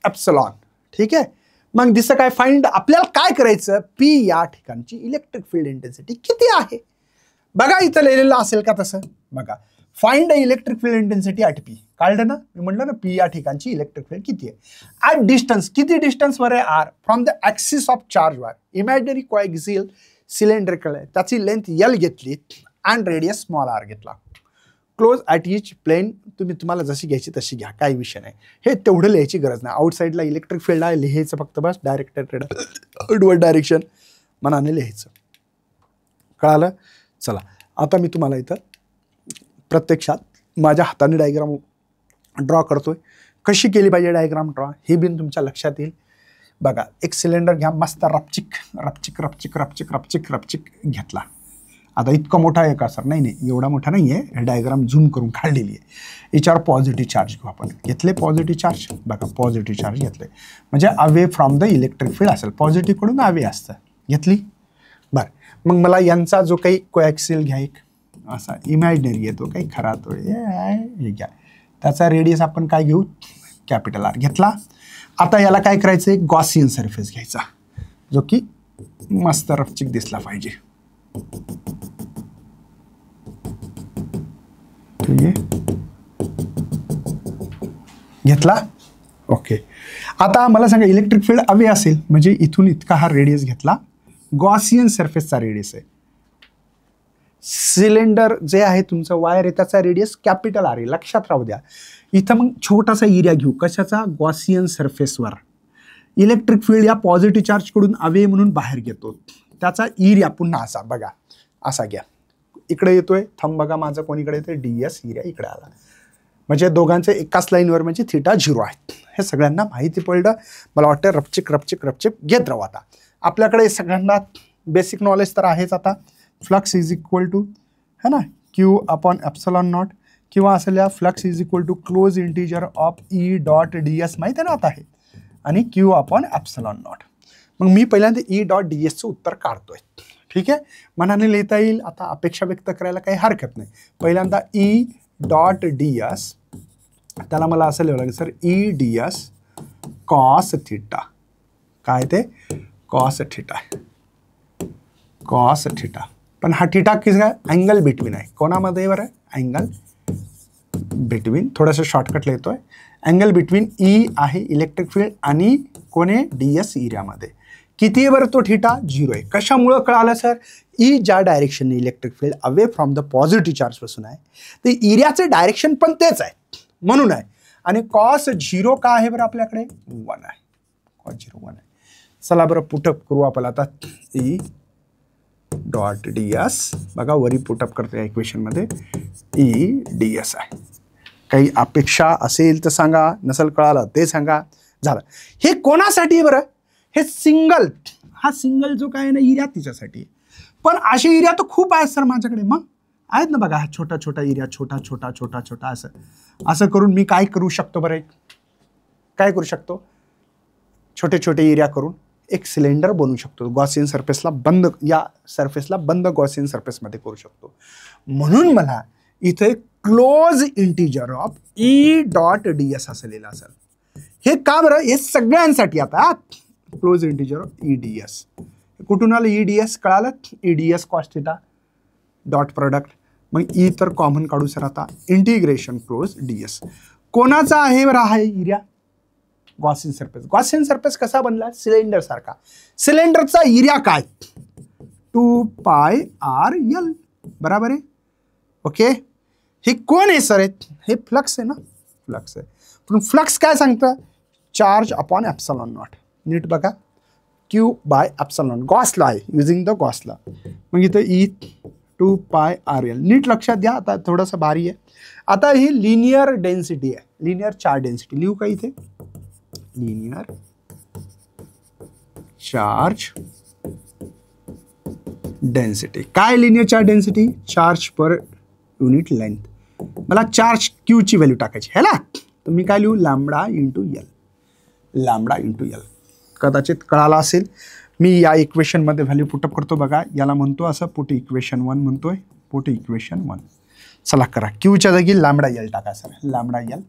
एप्सिलॉन. ठीक आहे, मग दिसतं काय, फाइंड, आपल्याला काय करायचं, पी या ठिकाणची इलेक्ट्रिक फील्ड इंटेन्सिटी किती आहे. बघा इथं लिहिलेलं असेल का तसं, बघा find electric field intensity at P. काढलं ना, मी म्हटलं ना पी या ठिकाणची इलेक्ट्रिक फील्ड किती आहे. ॲट डिस्टन्स, किती डिस्टन्सवर आहे, R, from the axis of charge wire, imaginary coaxial cylindrical आहे, त्याची लेंथ एल घेतली अँड रेडियस स्मॉल आर घेतला. क्लोज ॲट इच प्लेन, तुम्हाला जशी घ्यायची तशी घ्या, काही विषय नाही. हे तेवढं लिहायची गरज नाही. आउटसाईडला इलेक्ट्रिक फील्ड आहे, लिहायचं फक्त बस, डायरेक्टेड आउटवर्ड डायरेक्शन मनाने लिहायचं. कळालं? चला आता मी तुम्हाला इथं प्रत्यक्षात माझ्या हाताने डायग्राम ड्रॉ करतोय. कशी केली पाहिजे डायग्राम ड्रॉ हे बिन तुमच्या लक्षात येईल. बघा, एक सिलेंडर घ्या, मस्त रपचिक रपचिक रपचिक रपचिक रपचिक रपचिक घेतला. आता इतका मोठा आहे का सर? नाही, एवढा मोठा नाही आहे, डायग्राम झूम करून काढलेली आहे. याच्यावर पॉझिटिव्ह चार्ज घेऊ आपण. घेतले पॉझिटिव्ह चार्ज, बघा पॉझिटिव्ह चार्ज घेतले म्हणजे away from the electric field असेल, पॉझिटिव्हकडून अवे असतं. घेतली बरं. मग मला यांचा जो काही कोएक्सियल घ्या, एक असा इमॅजिनरी येतो, काही खरा तो हे घ्या, त्याचा रेडियस आपण काय घेऊ, कॅपिटल आर घेतला. आता याला काय करायचं, एक गॉसियन सरफेस घ्यायचा जो की मस्त रपचिक दिसला पाहिजे. घेतला, ओके. आता मला सांगा, इलेक्ट्रिक फील्ड अवे असेल म्हणजे इथून इतका हा रेडियस घेतला, गॉसियन सरफेसचा रेडियस आहे. सिलेंडर जे आहे तुमचं वायर आहे त्याचा रेडियस कॅपिटल आर आहे, लक्षात राहू द्या. इथं मग छोटासा एरिया घेऊ, कशाचा, गॉसियन सरफेसवर. इलेक्ट्रिक फील्ड या पॉझिटिव्ह चार्जकडून अवे म्हणून बाहेर घेतो, त्याचा एरिया पुन्हा असा बघा, असा घ्या. इकडे येतोय, थंब बघा माझं कोणीकडे येतोय, DS एरिया इकडे आला, म्हणजे दोघांचे एकाच लाईनवर म्हणजे थिटा 0 आहे. हे सगळ्यांना माहिती पडलं मला वाटतं. रपचिक रपचिक रपचिक घेत राहू. आता आपल्याकडे सगळ्यांना बेसिक नॉलेज तर आहेच. आता फ्लक्स इज इक्वल टू है ना Q अपॉन एप्सिलॉन नॉट, किंवा असेल या flux is equal to close integer of E dot DS, माहिती आहे ना आता आहे, आणि Q अपॉन एप्सिलॉन नॉट. मग मी पहिल्यांदा E डॉट DS चं उत्तर काढतोय. ठीक आहे, मनाने लिहिता येईल. आता अपेक्षा व्यक्त करायला काही हरकत नाही. पहिल्यांदा ई डॉट डी एस, त्याला मला असं लिहावं लागेल sir, E D S cos theta. काय ते? Cos theta. Cos theta. पण हा थिटा किस काय? अँगल बिटवीन आहे. कोणामध्ये बरं? Angle between. थोडंसं शॉर्टकट लिहितोय. अँगल बिटवीन ई आहे इलेक्ट्रिक फील्ड आणि कोणे? डी एस एरियामध्ये. किती आहे बरं तो थिटा? 0 आहे. कशामुळं कळालं सर? ई ज्या डायरेक्शनने electric field away from the positive चार्जपासून आहे ते एरियाचे डायरेक्शन पण तेच आहे म्हणून आहे. आणि कॉस 0 का आहे बरं आपल्याकडे? 1 आहे. कॉस 0 1 आहे. चला बरं पुटअप करू आपण आता. ई डॉट डी एस बघा वरी पुटअप करतो या इक्वेशनमध्ये. ई डी एस आहे. काही अपेक्षा असेल तर सांगा, नसेल कळालं ते सांगा. झालं. हे कोणासाठी आहे बरं? हे सिंगल, हा सिंगल जो काय ना एरिया तिच्यासाठी. पण असे एरिया तर खूप आहेत सर माझ्याकडे. मग आहेत ना बघा, हा छोटा छोटा एरिया, छोटा छोटा छोटा छोटा असं असं करून मी काय करू शकतो बरं? काय करू शकतो? छोटे छोटे एरिया करून एक सिलेंडर बनवू शकतो. गॉसियन सरफेसला बंद, या सरफेसला बंद गॉसियन सरफेसमध्ये करू शकतो. म्हणून मला इथे close integer of E dot D S असं लिहिलं असेल. हे का बरं? हे सगळ्यांसाठी आता close integer of E D S. कुठून आलं ई डी एस? कळालं? E D S cos theta dot product. मग ई तर कॉमन काढू सर आता. Integration close D S. कोणाचा आहे बरं हा area? Gaussian surface. Gaussian surface कसा बनला? सिलेंडर सारखा. सिलेंडरचा एरिया काय? 2 पाय आर एल. बराबर आहे. ओके. हे कोण आहे सर? हे फ्लक्स आहे ना. फ्लक्स आहे. पण फ्लक्स काय सांगतं? Charge upon epsilon naught. नीट बघा, क्यू बाय एप्सिलॉन. गॉसला आहे, युझिंग द गॉसला. मग इथं ई 2 पाय आर एल. नीट लक्षात द्या. आता थोडंसं भारी आहे. आता ही लिनियर डेन्सिटी आहे. लिनियर चार्ज डेन्सिटी लिहू का इथे? Linear charge density. काय linear charge density? Charge per unit length. मला चार्ज क्यू ची व्हॅल्यू टाकायची है ना. तर मी काय लिहू? Lambda into L. Lambda into L. कदाचित कळाला असेल. मी या इक्वेशनमध्ये व्हॅल्यू पुटअप करतो बघा. याला म्हणतो असं पुट इक्वेशन 1 म्हणतोय. Put equation 1. चला करा. क्यूच्या जागी लॅम्बडा एल टाका sir. Lambda L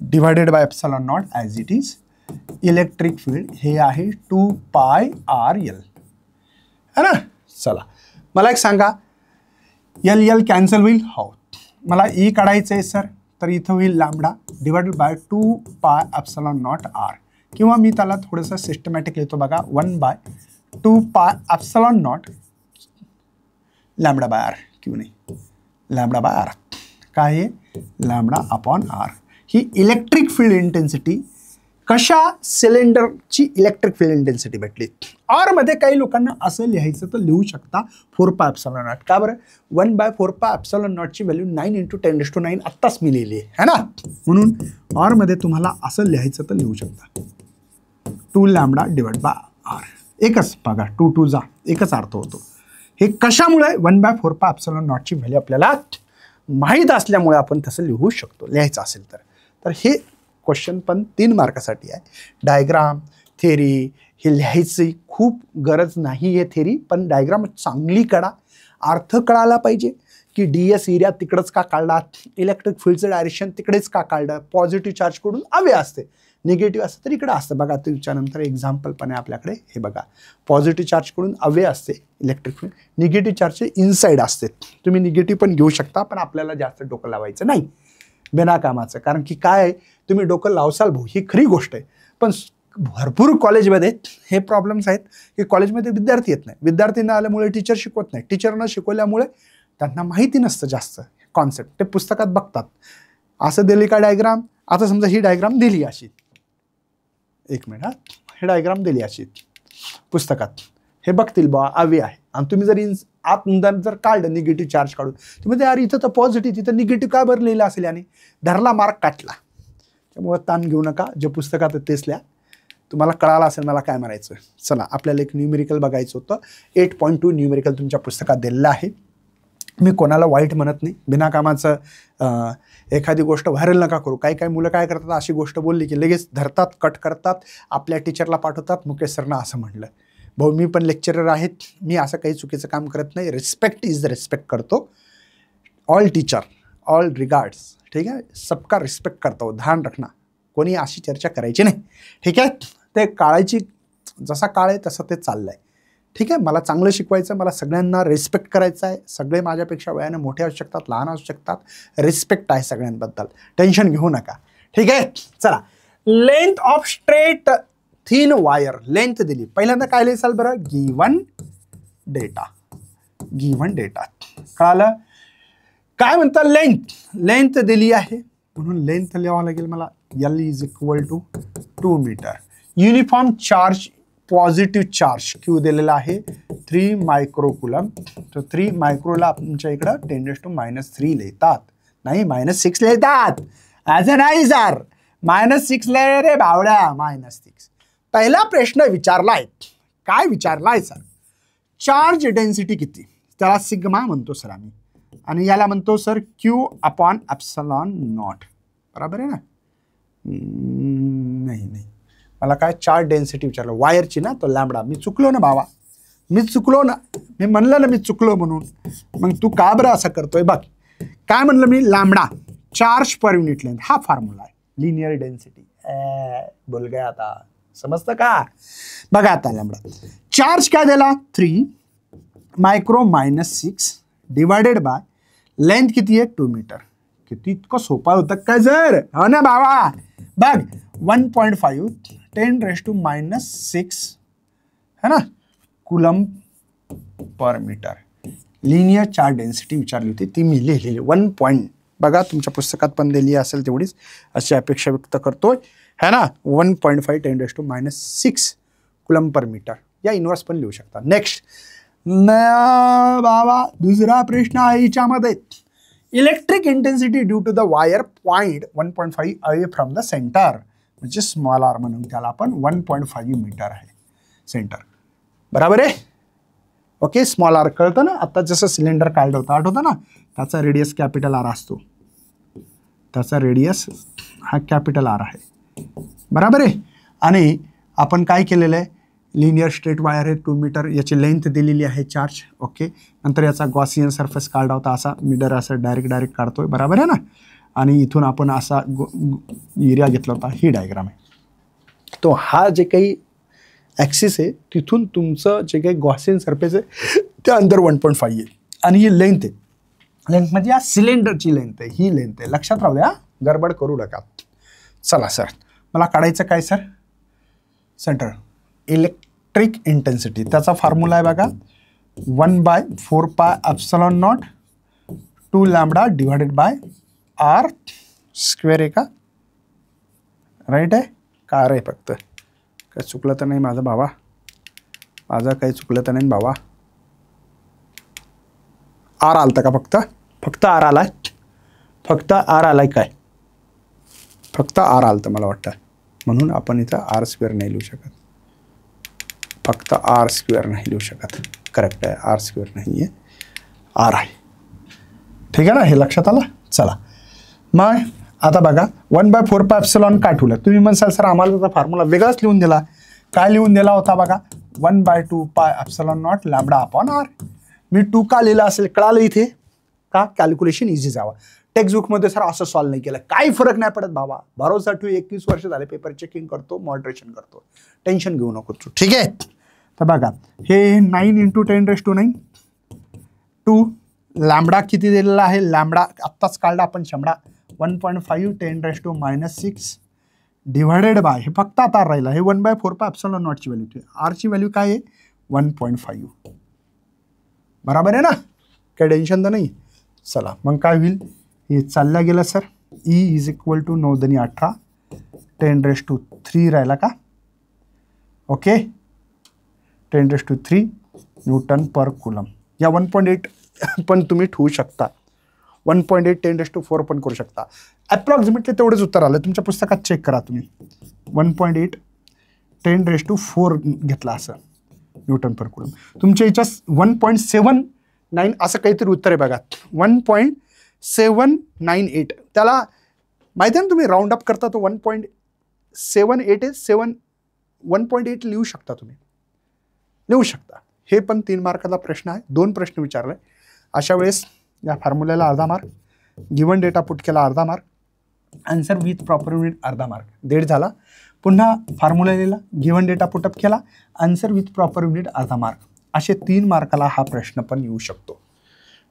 divided by epsilon not as it is. Electric field हे आहे 2 पाय आर एल है ना. चला मला एक सांगा, एल एल कॅन्सल होईल? हो. मला ई काढायचं आहे सर, तर इथं होईल lambda divided bye 2 pi epsilon not R. किंवा मी त्याला थोडंसं सिस्टमॅटिक लिहितो बघा. 1 by 2 pi epsilon naught lambda by R. Q नाही, लॅम्बडा बाय आर. काय आहे? Lambda upon R. ही इलेक्ट्रिक फील्ड इंटेन्सिटी कशा? सिलेंडरची इलेक्ट्रिक फील्ड इंटेन्सिटी भेटली. ऑर मध्ये काही लोकांना असं लिहायचं तर लिहू शकता 4 पाय एप्सिलॉन नॉट. का बरं? 1 बाय 4 पाय एप्सिलॉन नॉटची व्हॅल्यू 9 × 10⁹ आत्ताच मी लिहिली आहे ना. म्हणून ऑर मध्ये तुम्हाला असं लिहायचं तर लिहू शकता 2 लॅम्बडा डिवाइड बाय आर. एकच बघा, 2 2 जा, एकच अर्थ होतो. हे कशामुळे? 1 बाय 4 पाय एप्सिलॉन नॉटची व्हॅल्यू आपल्याला माहीत असल्यामुळे आपण तसं लिहू शकतो, लिहायचं असेल तर. तर हे क्वेश्चन पण 3 मार्कासाठी आहे. डायग्राम, थेरी हे लिहायची खूप गरज नाही आहे थेरी, पण डायग्राम चांगली काढा. अर्थ कळायला पाहिजे की डी एस एरिया तिकडंच का काढला, इलेक्ट्रिक फील्डचं डायरेक्शन तिकडेच का काढलं. पॉझिटिव्ह चार्जकडून अवे असते, निगेटिव्ह असतं तर इकडे असतं. बघा त्याच्यानंतर एक्झाम्पल पण आहे आपल्याकडे. हे बघा, पॉझिटिव्ह चार्जकडून अवे असते इलेक्ट्रिक फील्ड, निगेटिव्ह चार्जचे इनसाईड असते. तुम्ही निगेटिव्ह पण घेऊ शकता, पण आपल्याला जास्त डोकं लावायचं नाही बिनाकामाचं. कारण की काय, तुम्ही डोकं लावसाल भाऊ, ही खरी गोष्ट आहे. पण भरपूर कॉलेजमध्ये हे प्रॉब्लेम्स आहेत की कॉलेजमध्ये विद्यार्थी येत नाही. विद्यार्थी न आल्यामुळे टीचर शिकवत नाही. टीचर न शिकवल्यामुळे त्यांना माहिती नसतं जास्त कॉन्सेप्ट. ते पुस्तकात बघतात, असं दिली का डायग्राम. आता समजा ही डायग्राम दिली अशी, एक मिनिट, हे डायग्राम दिली अशी पुस्तकात, हे बघतील बा अवे आहे. आणि तुम्ही जर आतमध्ये जर काढलं निगेटिव्ह चार्ज काढून, तुम्ही यार इथं तर पॉझिटिव्ह, तिथं निगेटिव्ह का बरं लिहिलं असेल आणि धरला मार्क काटला. त्यामुळे ताण घेऊ नका, जे पुस्तकात तेच लिहा. तुम्हाला कळालं असेल मला काय म्हणायचं. चला आपल्याला एक न्यूमेरिकल बघायचं होतं. 8.2 न्यूमेरिकल तुमच्या पुस्तकात दिलेलं आहे. मी कोणाला वाईट म्हणत नाही, बिनाकामाचं एखादी गोष्ट व्हायरल नका करू. काही काही मुलं काय करतात, अशी गोष्ट बोलली की लगेच धरतात, कट करतात, आपल्या टीचरला पाठवतात, मुकेश सरनं असं म्हटलं. भाऊ मी पण लेक्चरर आहेत, मी असं काही चुकीचं काम करत नाही, रिस्पेक्ट इज द रिस्पेक्ट करतो, ऑल टीचर ऑल रिगार्ड्स, ठीक आहे, सबका रिस्पेक्ट करता हो, ध्यान रखना, कोणी अशी चर्चा करायची नाही, ठीक आहे. ते काळाची जसा काळ आहे तसं ते चाललं आहे, ठीक आहे. मला चांगलं शिकवायचं, मला सगळ्यांना रिस्पेक्ट करायचा आहे, सगळे माझ्यापेक्षा वयाने मोठे असू शकतात, लहान असू शकतात, रिस्पेक्ट आहे सगळ्यांबद्दल, टेन्शन घेऊ नका, ठीक आहे. चला, length of straight thin wire, length दिली, पहिल्यांदा काय लिहाल बरं, गिवन डेटा, कळालं. काय म्हणतात, लेंथ दिली आहे म्हणून लेंथ लिहावं लागेल मला, L is equal to 2 metre. Uniform charge, positive charge Q दिलेला आहे 3 मायक्रोकुलम, तर 3 मायक्रोला आमच्या इकडं 10⁻³ लिहितात, नाही -6 लिहितात, असं नाही सर, -6 लिहि रे बावड्या, -6. पहिला प्रश्न विचारलाय, काय विचारलाय सर, चार्ज डेन्सिटी किती, त्याला सिग्मा म्हणतो सर आम्ही, आणि याला म्हणतो सर Q/ε0, बरोबर आहे ना. नाही मला काय चार्ज डेन्सिटी विचारलं, वायरची ना, तो लॅम्बडा. मी चुकलो ना बाबा, मी म्हणलं ना मी चुकलो म्हणून, मग तू का बरं असं करतोय. बघ काय म्हणलं मी, lambda charge per unit length, हा फॉर्म्युला आहे, लिनियर डेन्सिटी. बोल गया आता, समजतं का. बघा आता लॅम्बडा चार्ज काय दिला, 3 मायक्रो -6 डिवायडेड बाय लेंथ किती आहे, 2 मीटर. किती इतकं सोपा होतं काय सर, हो ना बाबा. बघ 1.5 10⁻⁻6 है ना coulomb per metre. Linear charge density विचारली होती, ती मी लिहिलेली 1 पॉईंट, बघा तुमच्या पुस्तकात पण दिली असेल तेवढीच, अशी अपेक्षा व्यक्त करतोय, है ना. 1.5 10⁻⁶ कुलम पर मीटर, या इन्व्हर्स पण लिहू शकता. नेक्स्ट बाबा दुसरा प्रश्न आहे याच्यामध्ये, electric intensity due to the wire point 1.5 away from the centre, म्हणजे स्मॉल आर म्हणून त्याला आपण 1.5 मीटर आहे सेंटर, बरोबर आहे. ओके, स्मॉल आर कळतं ना, आता जसं सिलेंडर काढलं होतं आठवतं ना, त्याचा रेडियस कॅपिटल आर असतो, त्याचा रेडियस हा कॅपिटल आर आहे, बरोबर आहे. आणि आपण काय केलेलं आहे, लिनियर स्ट्रेट वायर आहे 2 मीटर, याची लेंथ दिलेली आहे चार्ज. ओके, नंतर याचा गॉसियन सरफेस काढला होता, असा मीटर असं डायरेक्ट काढतोय, बरोबर आहे ना. आणि इथून आपण असा एरिया घेतला होता, ही डायग्राम आहे. तो हा जे काही ॲक्सिस आहे तिथून तुमचं जे काही गॉसियन सरफेस आहे ते अंतर 1.5 आहे, आणि ही लेंथ आहे, लेंथ म्हणजे या सिलेंडरची लेंथ आहे, ही लेंथ आहे, लक्षात राहू द्या, गडबड करू नका. चला सर, मला काढायचं काय सर, सेंटर इलेक्ट्रिक इंटेन्सिटी, त्याचा फॉर्म्युला आहे बघा, 1/4πε0 2 lambda divided by R square आहे का, राईट आहे का रे, फक्त काय चुकलं तर नाही माझं बाबा, माझं काही चुकलं तर नाही बाबा. आर आलतं का, फक्त आर आलाय, फक्त आर आलाय काय, फक्त आर आलतं मला वाटतं, म्हणून आपण इथं आर स्क्वेअर नाही लिहू शकत, फक्त आर स्क्वेअर नाही लिहू शकत, करेक्ट आहे, आर स्क्वेअर नाही आहे, आर आहे, ठीक आहे ना, हे लक्षात आलं. चला मग आता बघा 1/4πε काय ठेवलं, तुम्ही म्हणसाल सर आम्हाला त्याचा फॉर्म्युला वेगळाच लिहून दिला, काय लिहून दिला होता बघा, 1/2πε0 लॅम्बडा अपॉन आर. मी 2 का लिहिला असेल कळालं इथे का, कॅल्क्युलेशन इझी जावं. टेक्स्टबुकमध्ये सर असं सॉल्व नाही केलं, काही फरक नाही पडत बाबा, भरोसा ठेवू, 21 वर्ष झाले, पेपर चेकिंग करतो, मॉडरेशन करतो, टेन्शन घेऊ नको तू, ठीक आहे. तर बघा हे 9 × 10⁻⁹ 2 लॅम्बडा किती दिलेला आहे, लॅम्बडा आत्ताच काढला आपण शंभरा, 1.5 10⁻⁶ डिवायडेड बाय, हे फक्त आता राहिला, हे 1/4πε0 ची व्हॅल्यू, आरची व्हॅल्यू काय आहे 1.5, बरोबर आहे ना, काही टेन्शन तर नाही. चला मग काय होईल, हे चालल्या गेलं sir, E is equal to 9 × 18 10⁻³ राहिला का, ओके, 10⁻³ न्यूटन पर कुलम. या 1.8 पण तुम्ही ठेवू शकता, 1.8 10⁻⁴ पण करू शकता, अप्रॉक्सिमेटली तेवढंच उत्तर आलं, तुमच्या पुस्तकात चेक करा तुम्ही, 1.8 10⁻⁴ घेतला असं न्यूटन पर कुलम. तुमच्या याच्या 1.79 असं काहीतरी उत्तर आहे बघा, 1.798, त्याला माहिती आहे ना तुम्ही, राऊंड अप करता तो 1.78 आहे, 1.8 लिहू शकता तुम्ही, लिहू शकता. हे पण 3 मार्काचा प्रश्न आहे. 2 प्रश्न विचारलाय. अशा वेळेस या फॉर्म्युल्याला अर्धा मार्क, गिवन डेटा पुट केला अर्धा mark, answer with proper unit अर्धा मार्क, 1.5 झाला. पुन्हा फॉर्म्युला लिहिला, गिवन डेटा पुटअप केला, आन्सर विथ प्रॉपर युनिट अर्धा मार्क. असे 3 मार्काला हा प्रश्न पण येऊ शकतो.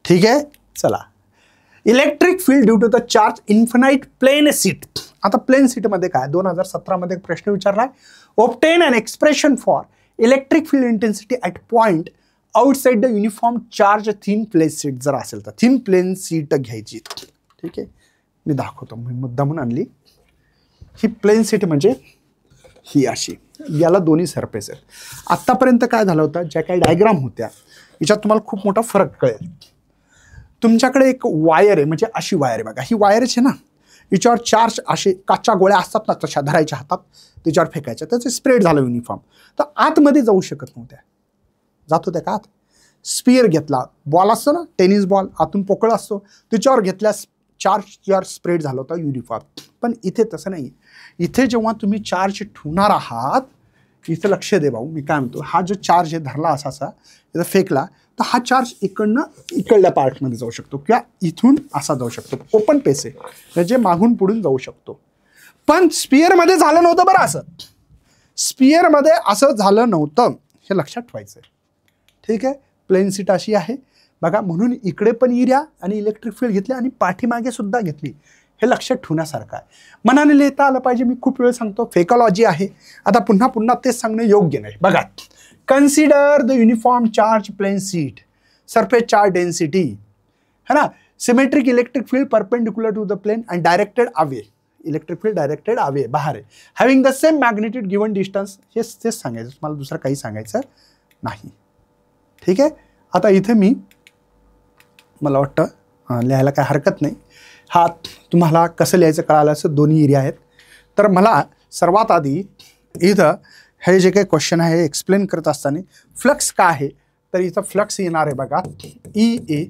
ठीक आहे. चला, electric field due to the charge infinite plane sheet. आता प्लेन सीट मध्ये काय 2017 मध्ये प्रश्न विचारलाय. Obtain an expression for electric field intensity at point outside the uniform charge thin plane sheet. जर असेल तर थिन प्लेन सीट घ्यायची. ठीक आहे, मी दाखवतो. मी मुद्दा म्हणून आणली. ही प्लेन सीट म्हणजे ही अशी, याला दोन्ही सरफेस आहेत. आत्तापर्यंत काय झालं होतं, ज्या काही डायग्राम होत्या याच्यात तुम्हाला खूप मोठा फरक कळेल. तुमच्याकडे एक वायर आहे, म्हणजे अशी वायर आहे बघा, ही वायरच आहे ना, याच्यावर चार्ज असे काचच्या गोळ्या असतात ना, तशा धरायच्या हातात, त्याच्यावर फेकायच्या, त्याचे स्प्रेड झालं युनिफॉर्म. तर आतमध्ये जाऊ शकत नव्हत्या, जात होत्या का आत. स्पियर घेतला, बॉल असतो ना, टेनिस बॉल आतून पोकळ असतो, त्याच्यावर घेतल्यास चार्जवर स्प्रेड झालं होतं युनिफॉर्म. पण इथे तसं नाही. इथे जेव्हा तुम्ही चार्ज ठेवणार आहात, इथं लक्ष दे भाऊ, मी काय म्हणतो, हा जो चार्ज आहे धरला असा असा इथं फेकला, तर हा चार्ज इकडनं इकडल्या पार्टमध्ये जाऊ शकतो किंवा इथून असा जाऊ शकतो. ओपन पेस आहे, म्हणजे मागून पुढून जाऊ शकतो. पण स्पियरमध्ये झालं नव्हतं बरं. असं स्पियरमध्ये असं झालं नव्हतं, हे लक्षात ठेवायचं आहे. ठीक आहे, प्लेन सीट अशी आहे बघा. म्हणून इकडे पण एरिया आणि इलेक्ट्रिक फील्ड घेतली आणि पाठीमागे सुद्धा घेतली. हे लक्षात ठेवण्यासारखं आहे. मनाने लिहिता आलं पाहिजे. मी खूप वेळ सांगतो, फेकॉलॉजी आहे. आता पुन्हा पुन्हा तेच सांगणं योग्य नाही. बघा, consider the uniform charge plane sheet, surface charge density है ना, symmetric electric field perpendicular to the plane and directed away. Electric field directed away, बाहेर आहे. Having the same magnitude given distance. हेच सांगायचं, मला दुसरं काही सांगायचं नाही. ठीक आहे. आता इथे मला वाटतं लिहायला काय हरकत नाही. हा तुम्हाला कसं लिहायचं कळालं असं दोन्ही एरिया आहेत. तर मला सर्वात आधी इथं हे जे काही क्वेश्चन आहे एक्सप्लेन करत असताना फ्लक्स काय आहे, तर इथं फ्लक्स येणार आहे बघा, ई ए.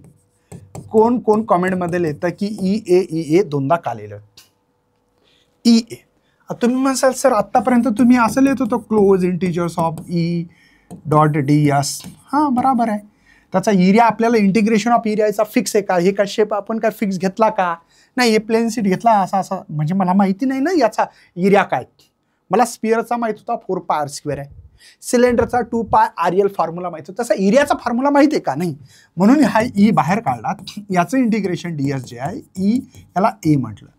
कोण कोण कॉमेंटमध्ये लिहितं की ई ए दोनदा का लिहिलं ई ए. तुम्ही म्हणाल सर आत्तापर्यंत तुम्ही असं लिहित होतो, close integers of E dot D S. हां, बरोबर आहे. त्याचा एरिया आपल्याला इंटिग्रेशन ऑफ एरियाचा फिक्स आहे का, हे काय शेप आपण काय फिक्स घेतला का नाही, हे प्लेन सीट घेतला असा म्हणजे मला माहिती नाही ना याचा एरिया काय. मला स्पिअरचा माहित होता 4πr² आहे, सिलेंडरचा 2πrl फॉर्म्युला माहिती होता. तसा एरियाचा फॉर्म्युला माहिती आहे का नाही, म्हणून हा ई बाहेर काढला. याचं इंटिग्रेशन डी एस जे आहे, ई याला ए म्हटलं.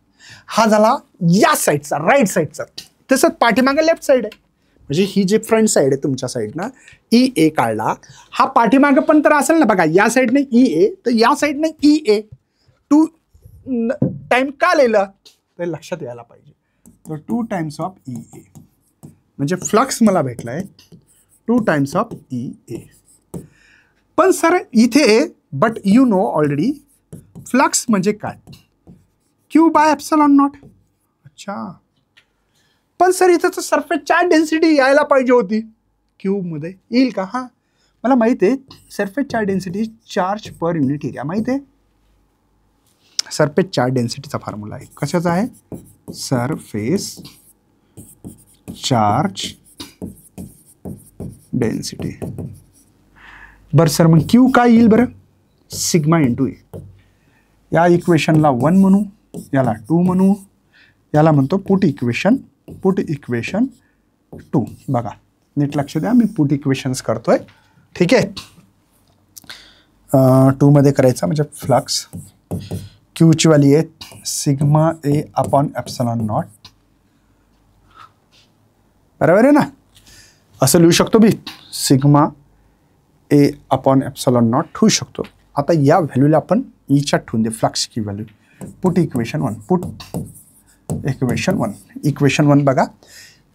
हा झाला या साईडचा, राईट साईडचा. तसंच पाठीमागे लेफ्ट साईड आहे, म्हणजे ही जी फ्रंट साईड आहे तुमच्या साईडनं, ई ए काढला. हा पाठीमागे पण तर असेल ना बघा, या साईडने ई ए, तर या साईडने ई ए. 2 टाइम का लिहिलं तर लक्षात यायला पाहिजे. तर 2 टाइम्स ऑफ ई ए म्हणजे फ्लक्स मला भेटलाय 2 टाइम्स ऑफ ई ए. पण सर इथे but you know already flux म्हणजे काय, क्यू बाय एप्सिलॉन नॉट. अच्छा, पण सर इथं तर सरफेस चार्ज डेन्सिटी यायला पाहिजे होती. क्यूबमध्ये येईल का. हां, मला माहिती आहे surface charge density charge per unit area माहिती आहे. सरफेस चार्ज डेन्सिटीचा फॉर्म्युला आहे, कशाचा आहे, सरफेस चार्ज डेन्सिटी. बरं सर, मग क्यू काय येईल बरं, सिग्मा इंटू ए. या इक्वेशनला 1 म्हणू, याला 2 म्हणू, याला म्हणतो पुट इक्वेशन 2. बघा नीट लक्ष द्या, मी पुट इक्वेशन्स करतोय. ठीक आहे, 2 मध्ये करायचा म्हणजे फ्लक्स क्यूची वाली आहे sigma A upon epsilon naught. बरोबर आहे ना, असं लिहू शकतो मी, sigma A upon epsilon naught ठेवू शकतो. आता या व्हॅल्यूला आपण ईच्यात ठेवून दे, फ्लक्स की value. Put equation 1, put equation 1. Equation 1 बघा,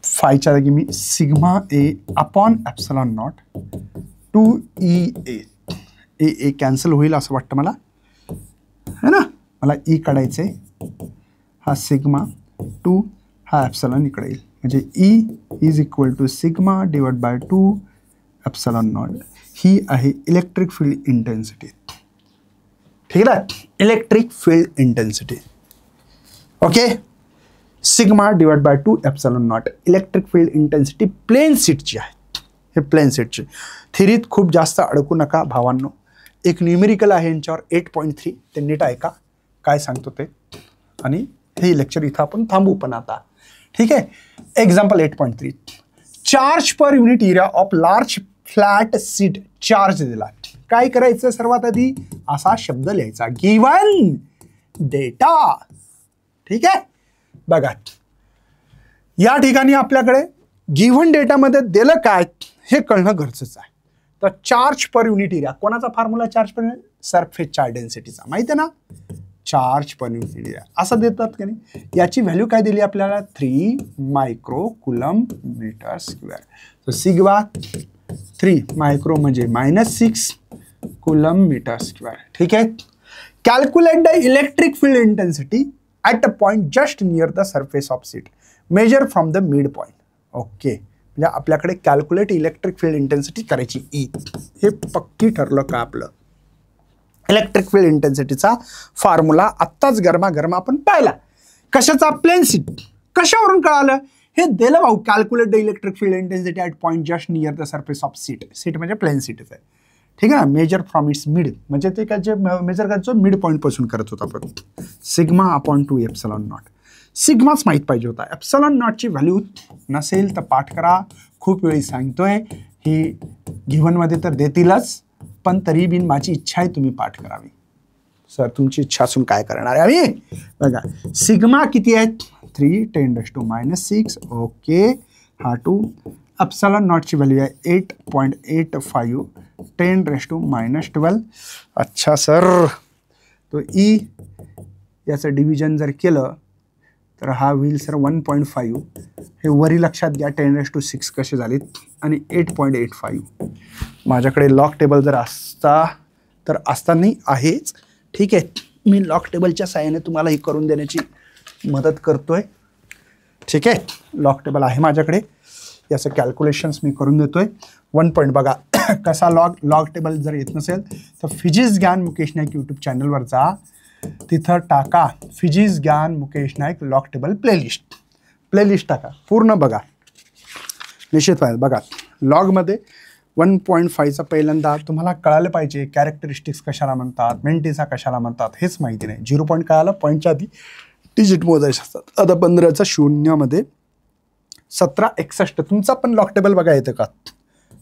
फायच्या जागी मी sigma A upon epsilon naught 2 A cancel होईल असं वाटतं मला, है ना. मला ई काढायचं आहे, हा सिग्मा 2, हा एप्सिलॉन इकडे येईल, म्हणजे E is equal to sigma divide by 2 epsilon naught. ही आहे इलेक्ट्रिक फील्ड इंटेन्सिटी. ठीक आहे, electric field intensity. Okay, sigma divide by 2 epsilon naught electric field intensity plane सीटची आहे. हे प्लेन सीटचे. थिरीत खूप जास्त अडकू नका भावांनो. एक न्यूमेरिकल आहे यांच्यावर 8.3, ते नीट ऐका काय सांगतो ते. आणि हे लेक्चर इथं आपण थांबू पण आता. ठीक आहे. Example 8.3, charge per unit area of large flat seat charge दिला. काय करायचं सर्वात आधी असा शब्द लिहायचा, गिवन डेटा. ठीक आहे. बघा या ठिकाणी आपल्याकडे गिव्हन डेटामध्ये दिलं काय हे कळणं गरजेचं आहे. तर चार्ज पर युनिट एरिया, कोणाचा फॉर्म्युला चार्ज पर सरफेसच्या डेन्सिटीचा माहिती आहे ना, चार्ज पर युनिट एरिया असं देतात की नाही. याची व्हॅल्यू काय दिली आपल्याला, 3 मायक्रो कुलम मीटर स्क्वेअर. तर सिग्मा 3 मायक्रो म्हणजे -6 कुलम मीटर स्क्वेअर. ठीक आहे. Calculate the electric field intensity at a point just near the surface of seat, measure from the mid point. Okay, म्हणजे आपल्याकडे कॅल्क्युलेट इलेक्ट्रिक फील्ड इंटेन्सिटी करायची. E हे पक्की ठरलं का आपलं. इलेक्ट्रिक फील्ड इंटेन्सिटीचा फॉर्म्युला आत्ताच गरमागरम आपण पाहिला. कशाचा, प्लेन सीट. कशावरून कळालं हे दिलं भाऊ, calculate the electric field intensity at point just near the surface of seat. Seat म्हणजे प्लेन सीटच आहे. ठीक आहे ना. मेजर फ्रॉम इट्स मिड म्हणजे ते काय जे मेजर करायचं मिड पॉईंट पासून करत होता आपण. Sigma upon 2 epsilon naught. सिग्माच माहीत पाहिजे होता. एप्सिलॉन नॉटची व्हॅल्यू नसेल तर पाठ करा. खूप वेळी सांगतोय, ही गिव्हनमध्ये तर देतीलच, पण तरी बिन माझी इच्छा आहे तुम्ही पाठ करावी. सर तुमची इच्छा असून काय करणार आहे आम्ही. बघा सिग्मा किती आहे, 3 10⁻⁶. ओके, हा 2. एप्सिलॉन नॉटची व्हॅल्यू आहे 8.85 10⁻12. अच्छा सर, तो ई याचं डिव्हिजन जर केलं तर हा होईल सर 1.5. हे वरी लक्षात घ्या, 10⁻6 कसे झालेत आणि 8.85. माझ्याकडे लॉग टेबल जर असता तर असतानाही आहेच. ठीक आहे, मी लॉग टेबलच्या साहाय्याने तुम्हाला हे करून देण्याची मदत करतोय. ठीक आहे, लॉग टेबल आहे माझ्याकडे, याचं कॅल्क्युलेशन्स मी करून देतोय. 1 पॉईंट बघा कसा लॉग टेबल जर येत नसेल तर फिजिक्स ज्ञान मुकेश नाईक यूट्यूब चॅनलवर जा, तिथं टाका फिजिक्स ज्ञान Mukesh Naik log table playlist टाका, पूर्ण बघा. निश्चित पाहिजे बघा. लॉगमध्ये 1.5चा पहिल्यांदा तुम्हाला कळालं पाहिजे कॅरेक्टरिस्टिक्स कशाला म्हणतात, मेंटेसा कशाला म्हणतात हेच माहिती नाही. 0 पॉईंट कळालं, पॉईंटच्या आधी डिजिट मोजायचे असतात. आता 15चा 0 1761 तुमचा पण लॉग टेबल बघा येतं का,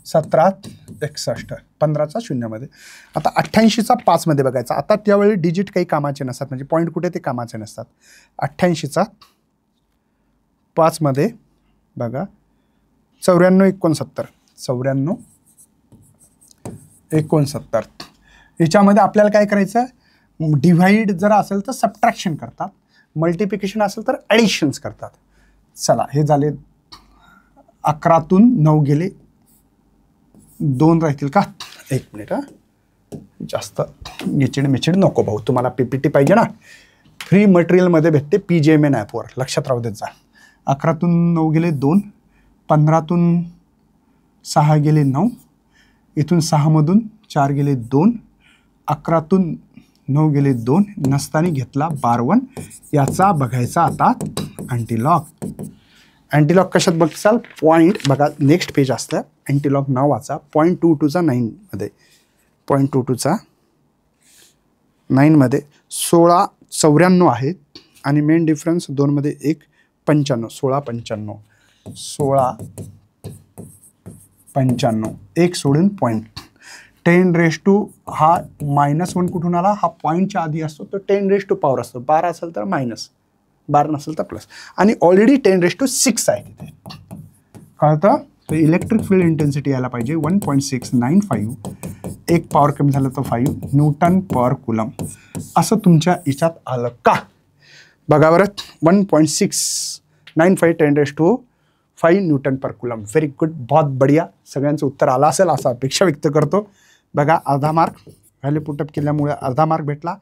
1761 15चा 0. आता 88चा 5 बघायचा. आता त्यावेळी डिजिट काही कामाचे नसतात, म्हणजे पॉईंट कुठे ते कामाचे नसतात. 88चा 5 बघा 94 69 याच्यामध्ये आपल्याला काय करायचं, डिव्हाइड जर असेल तर सबट्रॅक्शन करतात, मल्टिप्लिकेशन असेल तर ॲडिशन्स करतात. चला हे झाले. 11तून 9 गेले, 2 राहतील का. 1 मिनिट हा, जास्त मिचिड नको भाऊ, तुम्हाला PPT पाहिजे ना. फ्री मटेरियलमध्ये भेटते PGMN ॲपवर, लक्षात राहू देत जा. 11तून 9 गेले 2, 15तून 6 गेले 9, इथून 6मधून 4 गेले 2, 11तून 9 गेले 2, नसताना घेतला 12. याचा बघायचा आता अँटीलॉग. अँटीलॉग कशात बघसाल, पॉईंट बघा नेक्स्ट पेज असतं अँटीलॉग नावाचा. 0.22चा 9 0.22चा 9 1694 आहेत आणि मेन डिफरन्स 2 1 95 16 95 1 सोडून पॉईंट. 10 हा -1 कुठून आला, हा पॉईंटच्या आधी असतो तो 10 पॉवर असतो. 12 असेल तर मायनस, 12 नसेल तर प्लस, आणि ऑलरेडी 10 आहे तिथे. कळतं. तर इलेक्ट्रिक फील्ड इंटेन्सिटी यायला पाहिजे 1.695, 1 पॉवर कमी झालं तर 5 न्यूटन पर कुलम. असं तुमच्या याच्यात आलं का बघा बरं. 1.695 10⁻5 Newton per coulomb. Very good, बहुत बढिया. सगळ्यांचं उत्तर आलं असेल असं अपेक्षा व्यक्त करतो. बघा अर्धा मार्क व्हॅल्यू पुटअप केल्यामुळे अर्धा मार्क भेटला.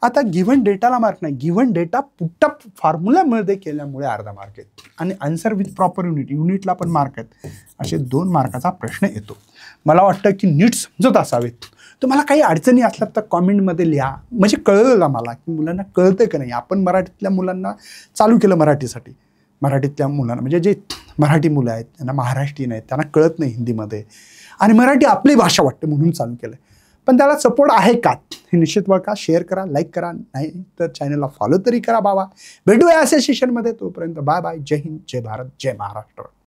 आता गिव्हन डेटाला मार्क नाही, गिव्हन डेटा पुटअप फॉर्म्युलामध्ये केल्यामुळे अर्धा मार्क आहेत, आणि आन्सर विथ प्रॉपर युनिटला पण मार्क आहेत. असे 2 मार्काचा प्रश्न येतो. मला वाटतं की नीट समजत असावेत. तुम्हाला काही अडचणी असल्या तर कॉमेंटमध्ये लिहा, म्हणजे कळलं मला की मुलांना कळतं की नाही. आपण मराठीतल्या मुलांना चालू केलं मराठीसाठी. मराठीतल्या मुलांना, म्हणजे जे मराठी मुलं आहेत त्यांना महाराष्ट्रीयन आहेत, त्यांना कळत नाही हिंदीमध्ये आणि मराठी आपली भाषा वाटते म्हणून चालू केलं. पण त्याला सपोर्ट आहे का हे निश्चित बघा. शेअर करा, लाईक करा, नाही तर चॅनलला फॉलो तरी करा बाबा. भेटूया अशा सेशनमध्ये. तोपर्यंत बाय बाय. जय हिंद, जय भारत, जय महाराष्ट्र.